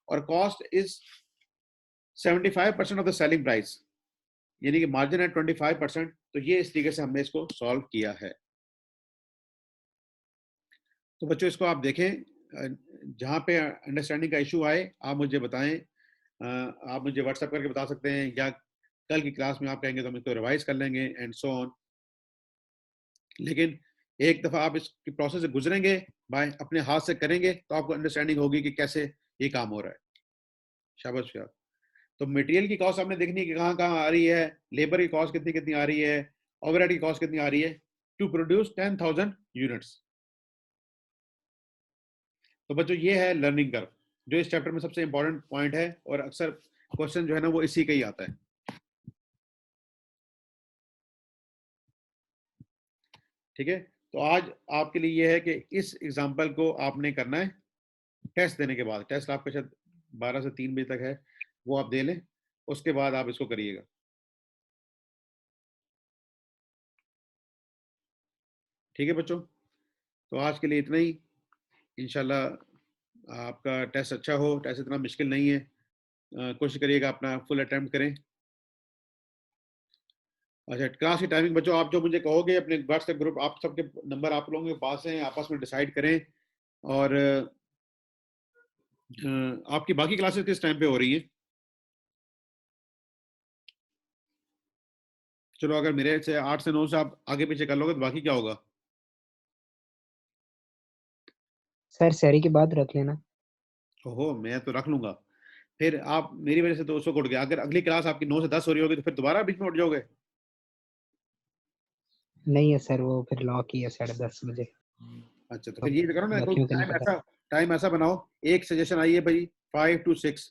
और cost is 75% of the selling price, यानी कि मार्जिन है 25%। तो ये इस तरीके से हमने इसको सॉल्व किया है। तो बच्चों इसको आप देखें, जहाँ पे अंडरस्टैंडिंग का इशू आए आप मुझे बताएं, आप मुझे व्हाट्सएप करके बता सकते हैं, या कल की क्लास में आप कहेंगे तो हम इसको रिवाइज कर लेंगे एंड सो ऑन। लेकिन एक दफ़ा आप इस प्रोसेस से गुजरेंगे, बाय अपने हाथ से करेंगे, तो आपको अंडरस्टैंडिंग होगी कि कैसे ये काम हो रहा है। शाबाश यार। तो मटेरियल की कॉस्ट आपने देखनी है कि कहाँ कहाँ आ रही है, लेबर की कॉस्ट कितनी कितनी आ रही है, ओवरहेड की कॉस्ट कितनी आ रही है टू प्रोड्यूस 10,000 यूनिट्स। तो बच्चों ये है लर्निंग कर्व, जो इस चैप्टर में सबसे इंपॉर्टेंट पॉइंट है, और अक्सर क्वेश्चन जो है ना वो इसी का ही आता है। ठीक है, तो आज आपके लिए ये है कि इस एग्जाम्पल को आपने करना है टेस्ट देने के बाद। टेस्ट आपका शायद 12 से 3 बजे तक है, वो आप दे लें, उसके बाद आप इसको करिएगा। ठीक है बच्चों, तो आज के लिए इतना ही। इंशाल्लाह आपका टेस्ट अच्छा हो, टेस्ट इतना मुश्किल नहीं है, कोशिश करिएगा अपना फुल अटेम्प्ट करें। अच्छा, क्लास की टाइमिंग बच्चों आप जो मुझे कहोगे अपने व्हाट्सएप ग्रुप, आप सबके नंबर आप लोगों के पास हैं, आपस में डिसाइड करें। और आपकी बाकी क्लासेस किस टाइम पे हो रही है? चलो अगर मेरे से 8 से 9 से आप आगे पीछे कर लोगे तो बाकी क्या होगा? सर शहरी की बात रख लेना। ओहो, मैं तो रख लूंगा। फिर आप मेरी वजह से तो उसको उठ गया। अगर अगली क्लास आपकी 9 से 10 हो रही होगी तो फिर दोबारा बीच में उठ जाओगे? नहीं है सर, वो फिर लॉक ही है 10:30 बजे। अच्छा, तो तो फिर ये करो ना, कोई बाकियों का नहीं पता। टाइम ऐसा बनाओ। एक सजेशन आई है भाई 5 to 6,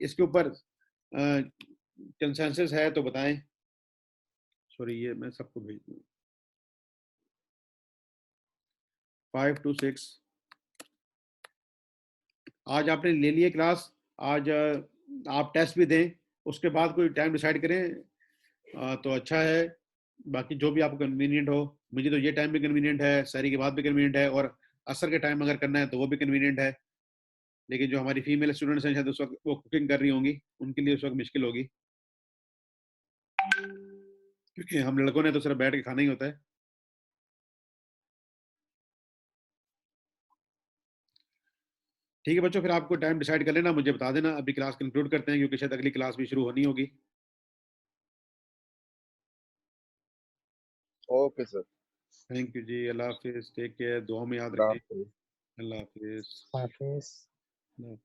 इसके ऊपर कंसेंसस है तो बताएं। सॉरी, ये मैं सबको भेज दूँ। 5 to 6 आज आपने ले लिए क्लास। आज आप टेस्ट भी दें, उसके बाद कोई टाइम डिसाइड करें तो अच्छा है। बाकी जो भी आपको कन्वीनियंट हो, मुझे तो ये टाइम भी कन्वीनियंट है, सहरी के बाद भी कन्वीनियंट है, और असर के टाइम अगर करना है तो वो भी कन्वीनियंट है। लेकिन जो हमारी फीमेल स्टूडेंट्स हैं शायद उस वक्त वो कुकिंग कर रही होंगी, उनके लिए उस वक्त मुश्किल होगी, क्योंकि हम लड़कों ने तो सिर्फ बैठ के खाना ही होता है। ठीक है बच्चों, फिर आपको टाइम डिसाइड कर लेना, मुझे बता देना। अभी क्लास कंक्लूड करते हैं क्योंकि शायद अगली क्लास भी शुरू होनी होगी। Okay sir. Thank you ji, अल्लाह हाफिज, टेक केयर, दुआ में याद रखें। अल्लाह हाफिज। अल्लाह हाफिज। हाफिज।